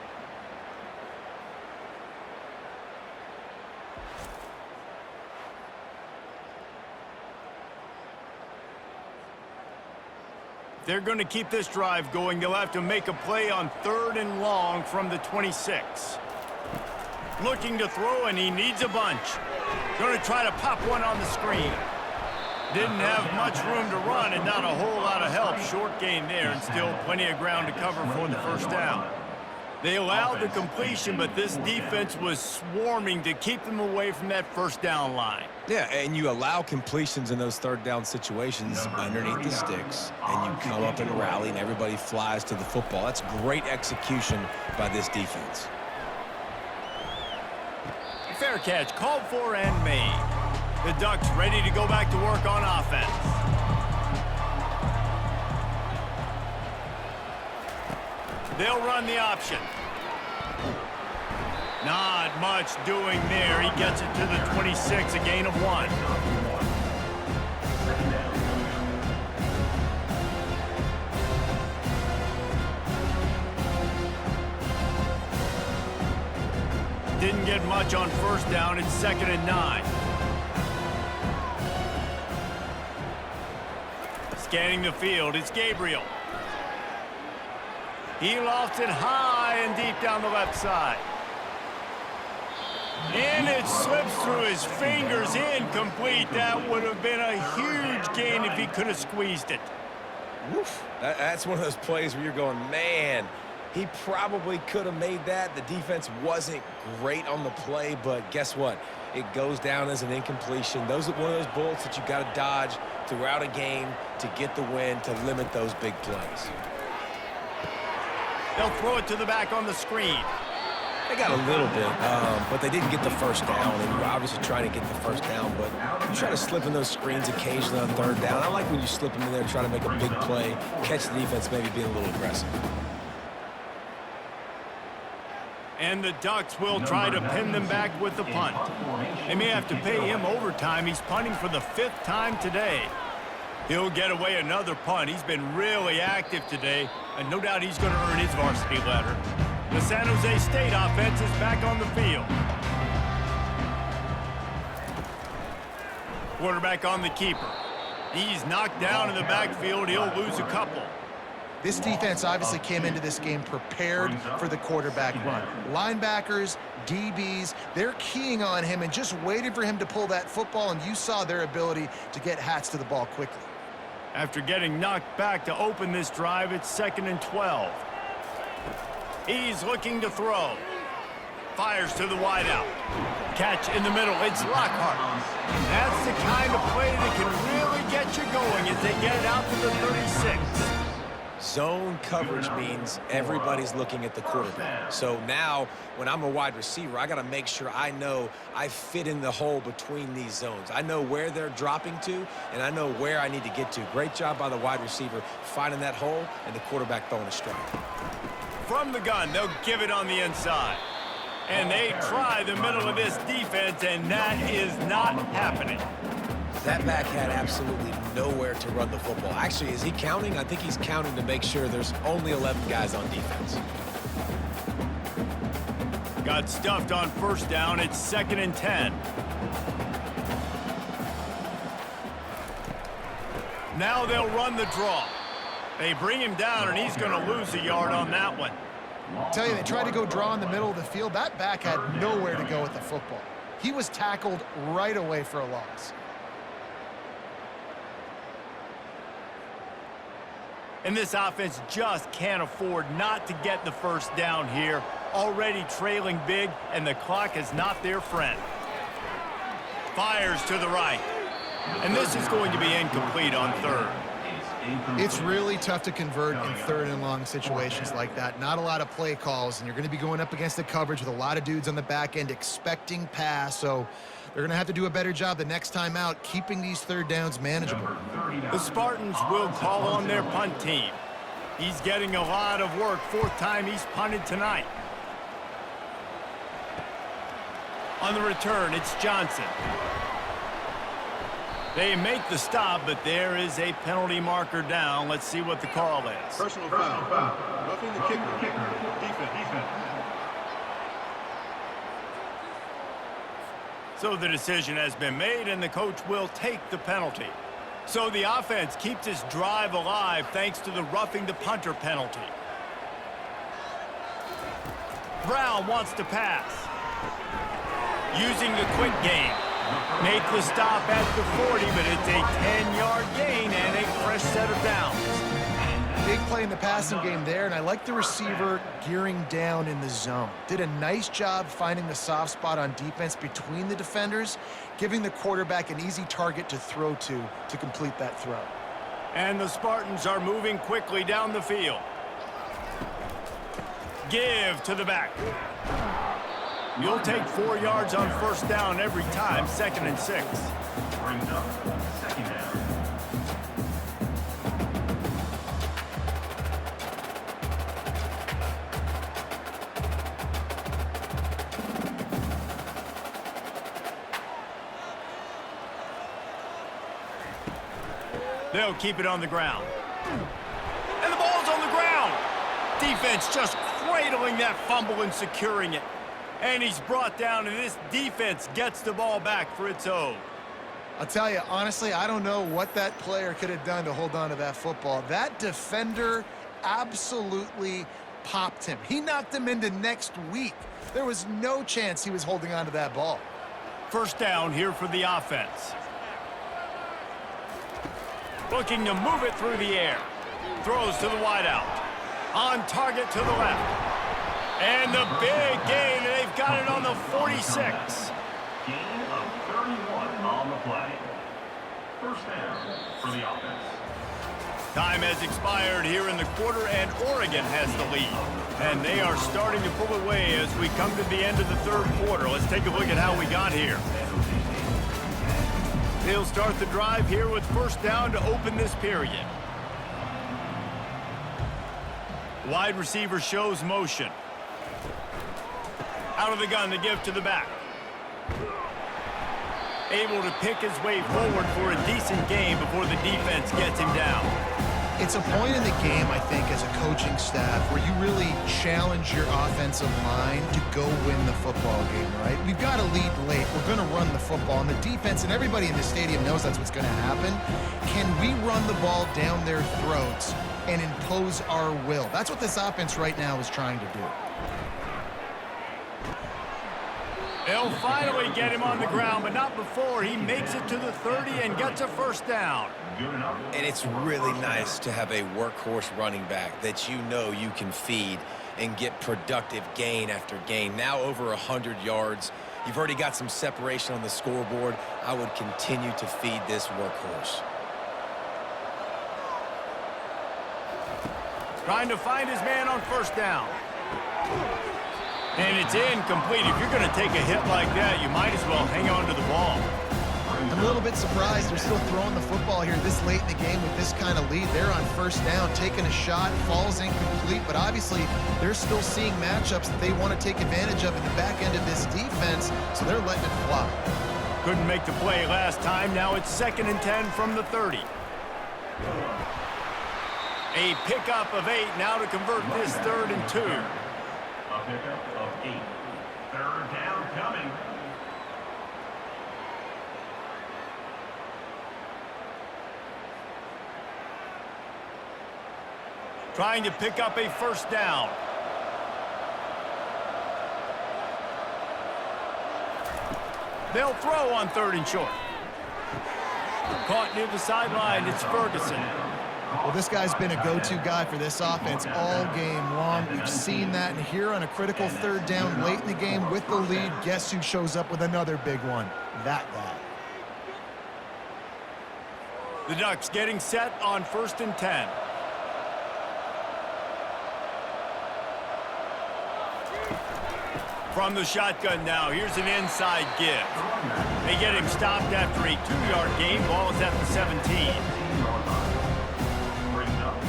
They're going to keep this drive going. They'll have to make a play on 3rd and long from the 26. Looking to throw, and he needs a bunch. Going to try to pop one on the screen. Didn't have much room to run and not a whole lot of help. Short gain there and still plenty of ground to cover for the first down. They allowed the completion, but this defense was swarming to keep them away from that first down line. Yeah, and you allow completions in those 3rd down situations underneath the sticks, and you come up and rally, and everybody flies to the football. That's great execution by this defense. Fair catch, called for and made. The Ducks ready to go back to work on offense. They'll run the option. Not much doing there. He gets it to the 26, a gain of 1. Didn't get much on first down. It's 2nd and 9. Scanning the field, it's Gabriel. He lofts it high and deep down the left side. And it slips through his fingers, incomplete. That would have been a huge gain if he could have squeezed it. Woof. That's one of those plays where you're going, man, he probably could have made that. The defense wasn't great on the play, but guess what? It goes down as an incompletion. Those are one of those bullets that you got to dodge throughout a game to get the win, to limit those big plays. They'll throw it to the back on the screen. They got a little bit, but they didn't get the first down, and you're obviously trying to get the first down, but you try to slip in those screens occasionally on 3rd down. I like when you slip them in there, trying to make a big play, catch the defense maybe being a little aggressive. And the Ducks will try to pin them back with the punt. They may have to pay him overtime. He's punting for the 5th time today. He'll get away another punt. He's been really active today, and no doubt he's going to earn his varsity letter. The San Jose State offense is back on the field. Quarterback on the keeper. He's knocked down in the backfield. He'll lose a couple. This defense obviously came into this game prepared for the quarterback run. Linebackers, DBs, they're keying on him and just waiting for him to pull that football, and you saw their ability to get hats to the ball quickly. After getting knocked back to open this drive, it's 2nd and 12. He's looking to throw. Fires to the wideout. Catch in the middle. It's Lockhart. That's the kind of play that can really get you going as they get it out to the 36. Zone coverage means everybody's looking at the quarterback. So now, when I'm a wide receiver, I got to make sure I know I fit in the hole between these zones. I know where they're dropping to, and I know where I need to get to. Great job by the wide receiver finding that hole, and the quarterback throwing a strike. From the gun, they'll give it on the inside. And they try the middle of this defense, and that is not happening. That back had absolutely nowhere to run the football. Actually, is he counting? I think he's counting to make sure there's only 11 guys on defense. Got stuffed on first down. It's 2nd and 10. Now they'll run the draw. They bring him down, and he's going to lose a yard on that one. I tell you, they tried to go draw in the middle of the field. That back had nowhere to go with the football. He was tackled right away for a loss. And this offense just can't afford not to get the first down here. Already trailing big, and the clock is not their friend. Fires to the right. And this is going to be incomplete on 3rd. It's really tough to convert in 3rd and long situations like that. Not a lot of play calls, and you're going to be going up against the coverage with a lot of dudes on the back end expecting pass, so they're going to have to do a better job the next time out keeping these 3rd downs manageable. The Spartans will call on their punt team. He's getting a lot of work. 4th time he's punted tonight. On the return, it's Johnson. They make the stop, but there is a penalty marker down. Let's see what the call is. Personal foul. Roughing the kicker. Defense. So the decision has been made, and the coach will take the penalty. So the offense keeps its drive alive thanks to the roughing the punter penalty. Brown wants to pass. Using the quick game. Make the stop at the 40, but it's a 10-yard gain and a fresh set of downs. Big play in the passing game there, and I like the receiver gearing down in the zone. Did a nice job finding the soft spot on defense between the defenders, giving the quarterback an easy target to throw to complete that throw. And the Spartans are moving quickly down the field. Give to the back. You'll take 4 yards on first down every time, 2nd and 6. Brings up 2nd down. They'll keep it on the ground. And the ball's on the ground. Defense just cradling that fumble and securing it. And he's brought down, and this defense gets the ball back for its own. I'll tell you, honestly, I don't know what that player could have done to hold on to that football. That defender absolutely popped him. He knocked him into next week. There was no chance he was holding on to that ball. First down here for the offense. Looking to move it through the air. Throws to the wideout. On target to the left. And the big gain, and they've got it on the 46. Gain of 31 on the play. First down for the offense. Time has expired here in the quarter, and Oregon has the lead. And they are starting to pull away as we come to the end of the third quarter. Let's take a look at how we got here. They'll start the drive here with first down to open this period. Wide receiver shows motion. Out of the gun to give to the back. Able to pick his way forward for a decent gain before the defense gets him down. It's a point in the game, I think, as a coaching staff where you really challenge your offensive line to go win the football game, right? We've got to lead late. We're going to run the football, and the defense and everybody in the stadium knows that's what's going to happen. Can we run the ball down their throats and impose our will? That's what this offense right now is trying to do. They'll finally get him on the ground, but not before he makes it to the 30 and gets a first down. And it's really nice to have a workhorse running back that you know you can feed and get productive gain after gain. Now over 100 yards. You've already got some separation on the scoreboard. I would continue to feed this workhorse. Trying to find his man on first down. And it's incomplete. If you're going to take a hit like that, you might as well hang on to the ball. I'm a little bit surprised they're still throwing the football here this late in the game with this kind of lead. They're on first down, taking a shot, falls incomplete, but obviously they're still seeing matchups that they want to take advantage of in the back end of this defense, so they're letting it fly. Couldn't make the play last time. Now it's 2nd and 10 from the 30. A pickup of 8 now to convert this 3rd and 2. A pickup of 8. 3rd down coming. Trying to pick up a first down. They'll throw on 3rd and short. Caught near the sideline, it's Ferguson. Well, this guy's been a go-to guy for this offense all game long. We've seen that, and here on a critical 3rd down late in the game with the lead, guess who shows up with another big one? That guy. The Ducks getting set on 1st and 10. From the shotgun now, here's an inside give. They get him stopped after a 2-yard gain. Ball is at the 17. Brings up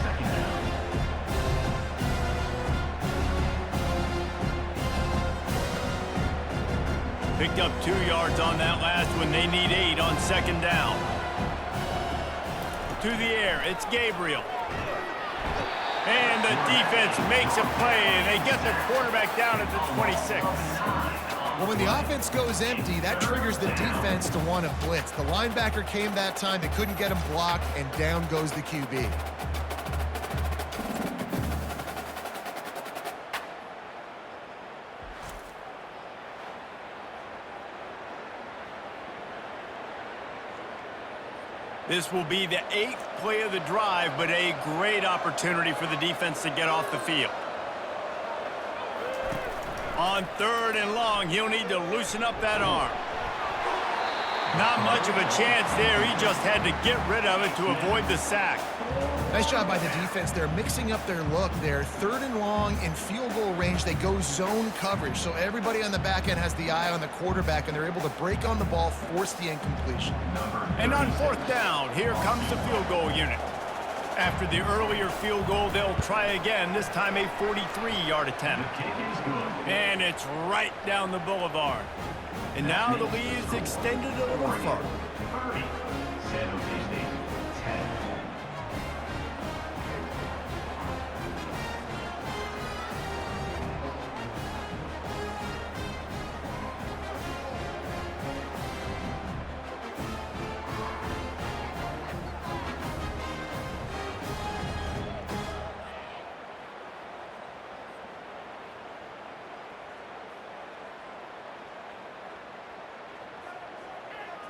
2nd down. Picked up 2 yards on that last one. They need 8 on second down. To the air, it's Gabriel. And the defense makes a play, and they get the quarterback down at the 26. Well, when the offense goes empty, that triggers the defense to want to blitz. The linebacker came that time. They couldn't get him blocked, and down goes the QB. This will be the 8th play of the drive, but a great opportunity for the defense to get off the field. On 3rd and long, he'll need to loosen up that arm. Not much of a chance there. He just had to get rid of it to avoid the sack. Nice job by the defense. They're mixing up their look. They're 3rd and long in field goal range. They go zone coverage, so everybody on the back end has the eye on the quarterback, and they're able to break on the ball, force the incompletion. And on 4th down, here comes the field goal unit. After the earlier field goal, they'll try again, this time a 43-yard attempt. And it's right down the boulevard. And now the lead is extended a little further. 30. San Jose State, 10.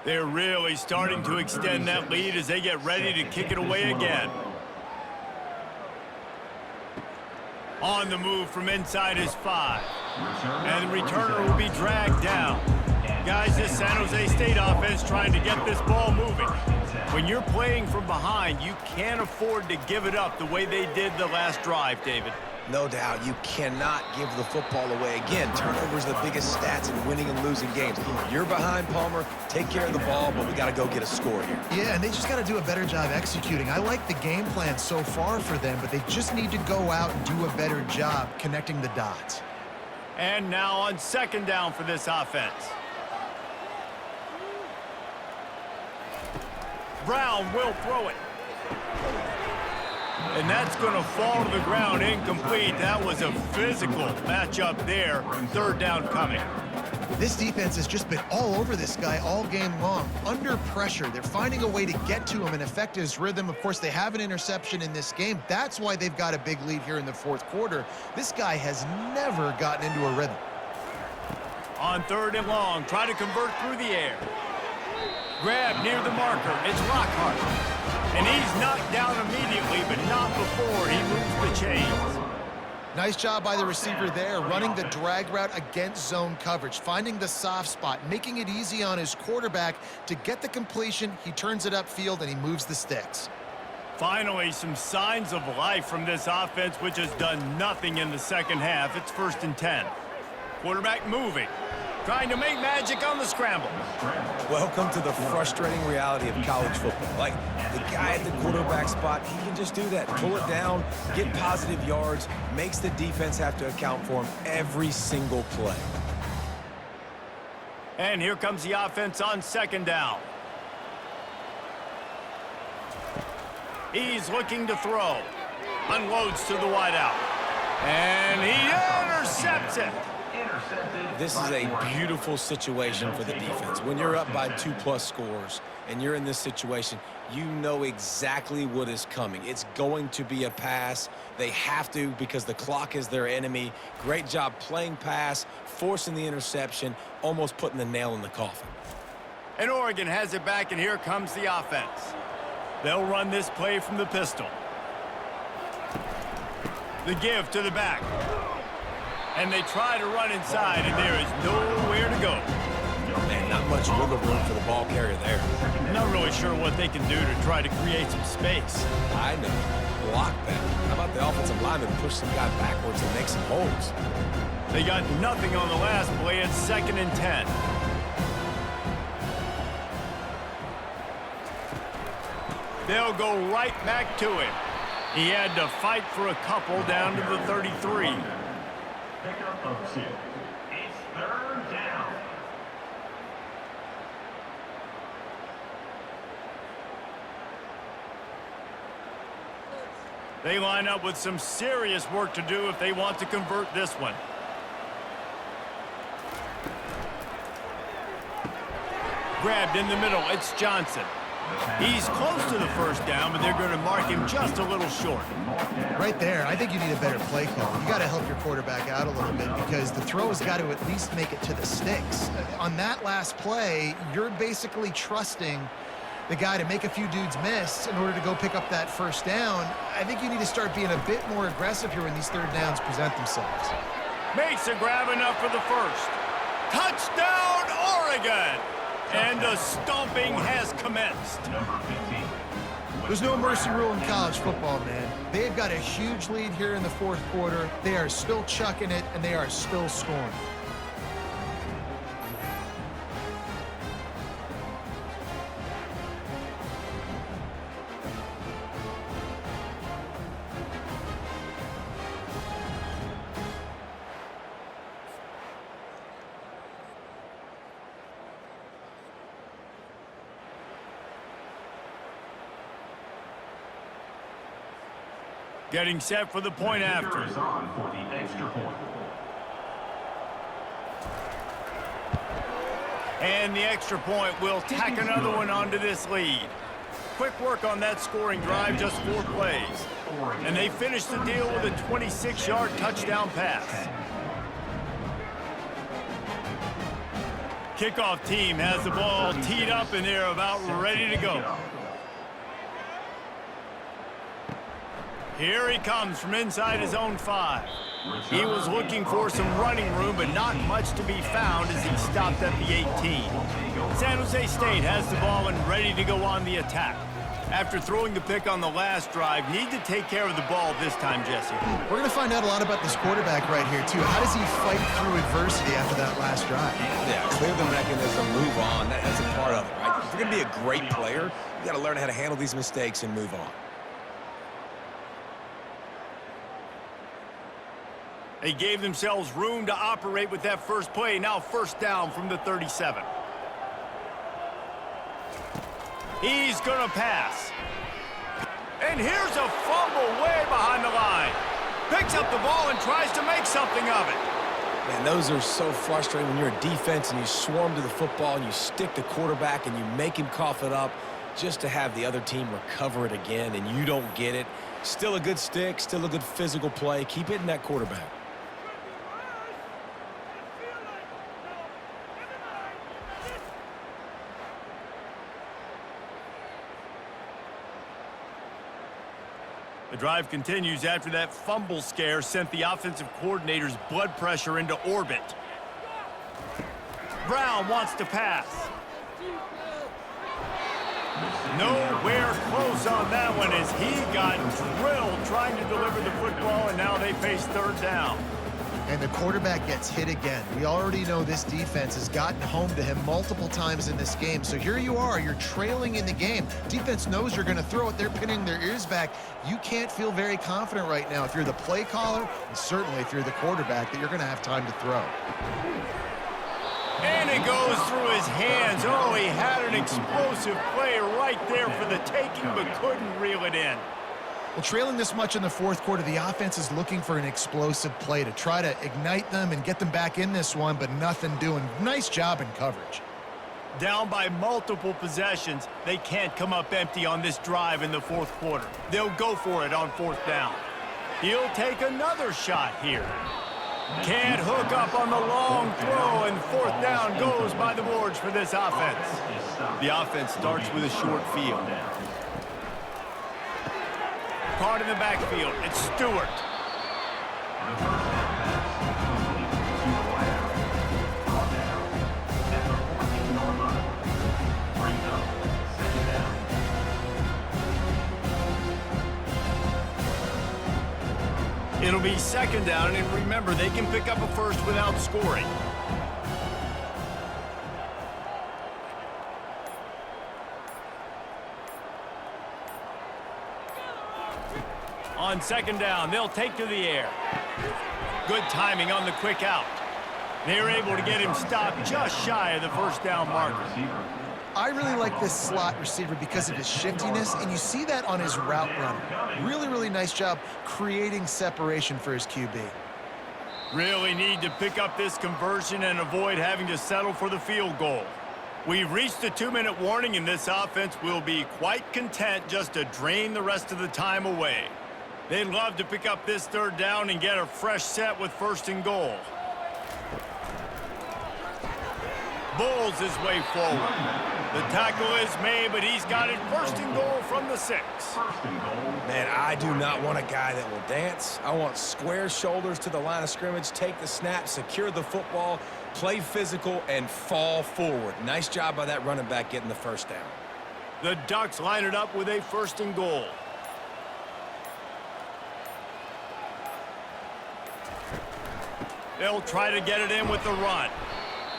They're really starting to extend that lead as they get ready to kick it away again. On the move from inside is 5. And the returner will be dragged down. Guys, this San Jose State offense trying to get this ball moving. When you're playing from behind, you can't afford to give it up the way they did the last drive, David. No doubt, you cannot give the football away. Again, turnovers are the biggest stats in winning and losing games. You're behind, Palmer. Take care of the ball, but we got to go get a score here. Yeah, and they just got to do a better job executing. I like the game plan so far for them, but they just need to go out and do a better job connecting the dots. And now on 2nd down for this offense. Brown will throw it. And that's going to fall to the ground, incomplete. That was a physical matchup there. 3rd down coming. This defense has just been all over this guy all game long. Under pressure, they're finding a way to get to him and affect his rhythm. Of course, they have an interception in this game. That's why they've got a big lead here in the 4th quarter. This guy has never gotten into a rhythm. On 3rd and long, try to convert through the air. Grab near the marker. It's Lockhart. And he's knocked down immediately, but not before he moves the chains. Nice job by the receiver there, running the drag route against zone coverage, finding the soft spot, making it easy on his quarterback to get the completion. He turns it upfield, and he moves the sticks. Finally, some signs of life from this offense, which has done nothing in the 2nd half. It's 1st and 10. Quarterback moving. Trying to make magic on the scramble. Welcome to the frustrating reality of college football. Like, the guy at the quarterback spot, he can just do that. Pull it down, get positive yards, makes the defense have to account for him every single play. And here comes the offense on 2nd down. He's looking to throw. Unloads to the wideout. And he intercepts it. This is a beautiful situation for the defense. When you're up by 2+ scores and you're in this situation, you know exactly what is coming. It's going to be a pass. They have to because the clock is their enemy. Great job playing pass, forcing the interception, almost putting the nail in the coffin. And Oregon has it back, and here comes the offense. They'll run this play from the pistol. The give to the back. And they try to run inside, and there is nowhere to go. Man, not much wiggle room for the ball carrier there. Not really sure what they can do to try to create some space. I know. Block that. How about the offensive lineman push some guy backwards and make some holes? They got nothing on the last play. It's 2nd and 10. They'll go right back to him. He had to fight for a couple down to the 33. Pickup of 2. It's 3rd down. They line up with some serious work to do if they want to convert this one. Grabbed in the middle, it's Johnson. He's close to the first down, but they're going to mark him just a little short. Right there, I think you need a better play call. You got to help your quarterback out a little bit because the throw has got to at least make it to the sticks. On that last play, you're basically trusting the guy to make a few dudes miss in order to go pick up that first down. I think you need to start being a bit more aggressive here when these third downs present themselves. Makes a grab enough for the first. Touchdown, Oregon! And the stomping has commenced. There's no mercy rule in college football, man. They've got a huge lead here in the fourth quarter. They are still chucking it, and they are still scoring. Getting set for the point after. Is on for the extra point. And the extra point will tack another one onto this lead. Quick work on that scoring drive, just 4 plays. And they finish the deal with a 26-yard touchdown pass. Kickoff team has the ball teed up and they're about ready to go. Here he comes from inside his own 5. He was looking for some running room, but not much to be found as he stopped at the 18. San Jose State has the ball and ready to go on the attack. After throwing the pick on the last drive, need to take care of the ball this time, Jesse. We're going to find out a lot about this quarterback right here, too. How does he fight through adversity after that last drive? Yeah, clear the mechanism, move on. That's a part of it, right? If you're going to be a great player, you got to learn how to handle these mistakes and move on. They gave themselves room to operate with that first play. Now first down from the 37. He's going to pass. And here's a fumble way behind the line. Picks up the ball and tries to make something of it. Man, those are so frustrating when you're a defense and you swarm to the football and you stick the quarterback and you make him cough it up just to have the other team recover it again and you don't get it. Still a good stick, still a good physical play. Keep hitting that quarterback. The drive continues after that fumble scare sent the offensive coordinator's blood pressure into orbit. Brown wants to pass. Nowhere close on that one as he got drilled trying to deliver the football, and now they face third down. And the quarterback gets hit again. We already know this defense has gotten home to him multiple times in this game. So here you are, you're trailing in the game. Defense knows you're going to throw it. They're pinning their ears back. You can't feel very confident right now if you're the play caller, and certainly if you're the quarterback, that you're going to have time to throw. And it goes through his hands. Oh, he had an explosive play right there for the taking, but couldn't reel it in. Well, trailing this much in the fourth quarter, the offense is looking for an explosive play to try to ignite them and get them back in this one, but nothing doing. Nice job in coverage. Down by multiple possessions, they can't come up empty on this drive in the fourth quarter. They'll go for it on fourth down. He'll take another shot here. Can't hook up on the long throw, and fourth down goes by the boards for this offense. The offense starts with a short field. Caught in the backfield, it's Stewart. It'll be second down, and remember, they can pick up a first without scoring. On second down, they'll take to the air. Good timing on the quick out. They're able to get him stopped just shy of the first down marker. I really like this slot receiver because of his shiftiness, and you see that on his route running. Really, really nice job creating separation for his QB. Really need to pick up this conversion and avoid having to settle for the field goal. We've reached the 2-minute warning, and this offense will be quite content just to drain the rest of the time away. They'd love to pick up this 3rd down and get a fresh set with 1st and goal. Bulls his way forward. The tackle is made, but he's got it 1st and goal from the 6. Man, I do not want a guy that will dance. I want square shoulders to the line of scrimmage, take the snap, secure the football, play physical, and fall forward. Nice job by that running back getting the 1st down. The Ducks line it up with a 1st and goal. They'll try to get it in with the run.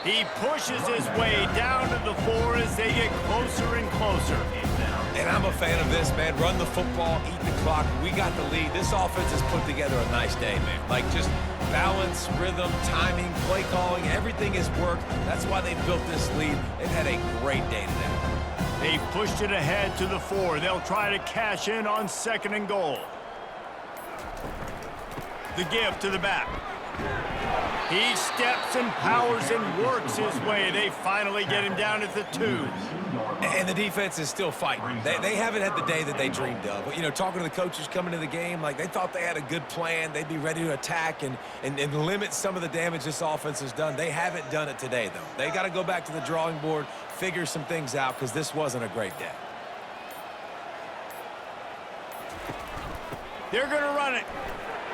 He pushes his way down to the 4 as they get closer and closer. And I'm a fan of this, man. Run the football, eat the clock. We got the lead. This offense has put together a nice day, man. Like, just balance, rhythm, timing, play calling, everything has worked. That's why they built this lead. They've had a great day today. They pushed it ahead to the 4. They'll try to cash in on 2nd and goal. The give to the back. He steps and powers and works his way. They finally get him down at the 2. And the defense is still fighting. They haven't had the day that they dreamed of. But, you know, talking to the coaches coming into the game, like, they thought they had a good plan. They'd be ready to attack and limit some of the damage this offense has done. They haven't done it today, though. They got to go back to the drawing board, figure some things out, because this wasn't a great day. They're going to run it.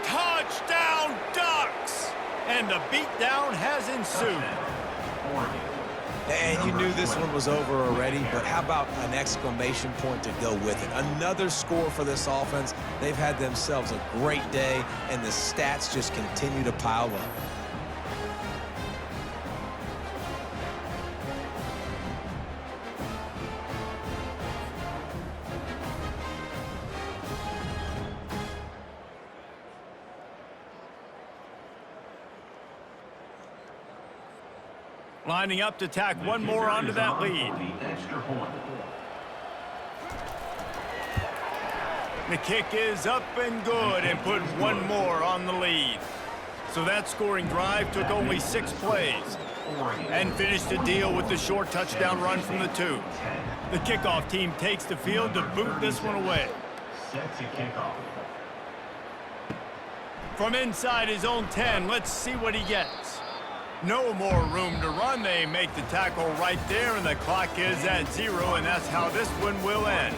Touchdown, Ducks! And the beatdown has ensued. And you knew this one was over already, but how about an exclamation point to go with it? Another score for this offense. They've had themselves a great day, and the stats just continue to pile up. Lining up to tack one more onto that lead. The kick is up and good and put one more on the lead. So that scoring drive took only 6 plays and finished the deal with the short touchdown run from the 2. The kickoff team takes the field to boot this one away. From inside his own 10, let's see what he gets. No more room to run. They make the tackle right there, and the clock is at 0, and that's how this one will end.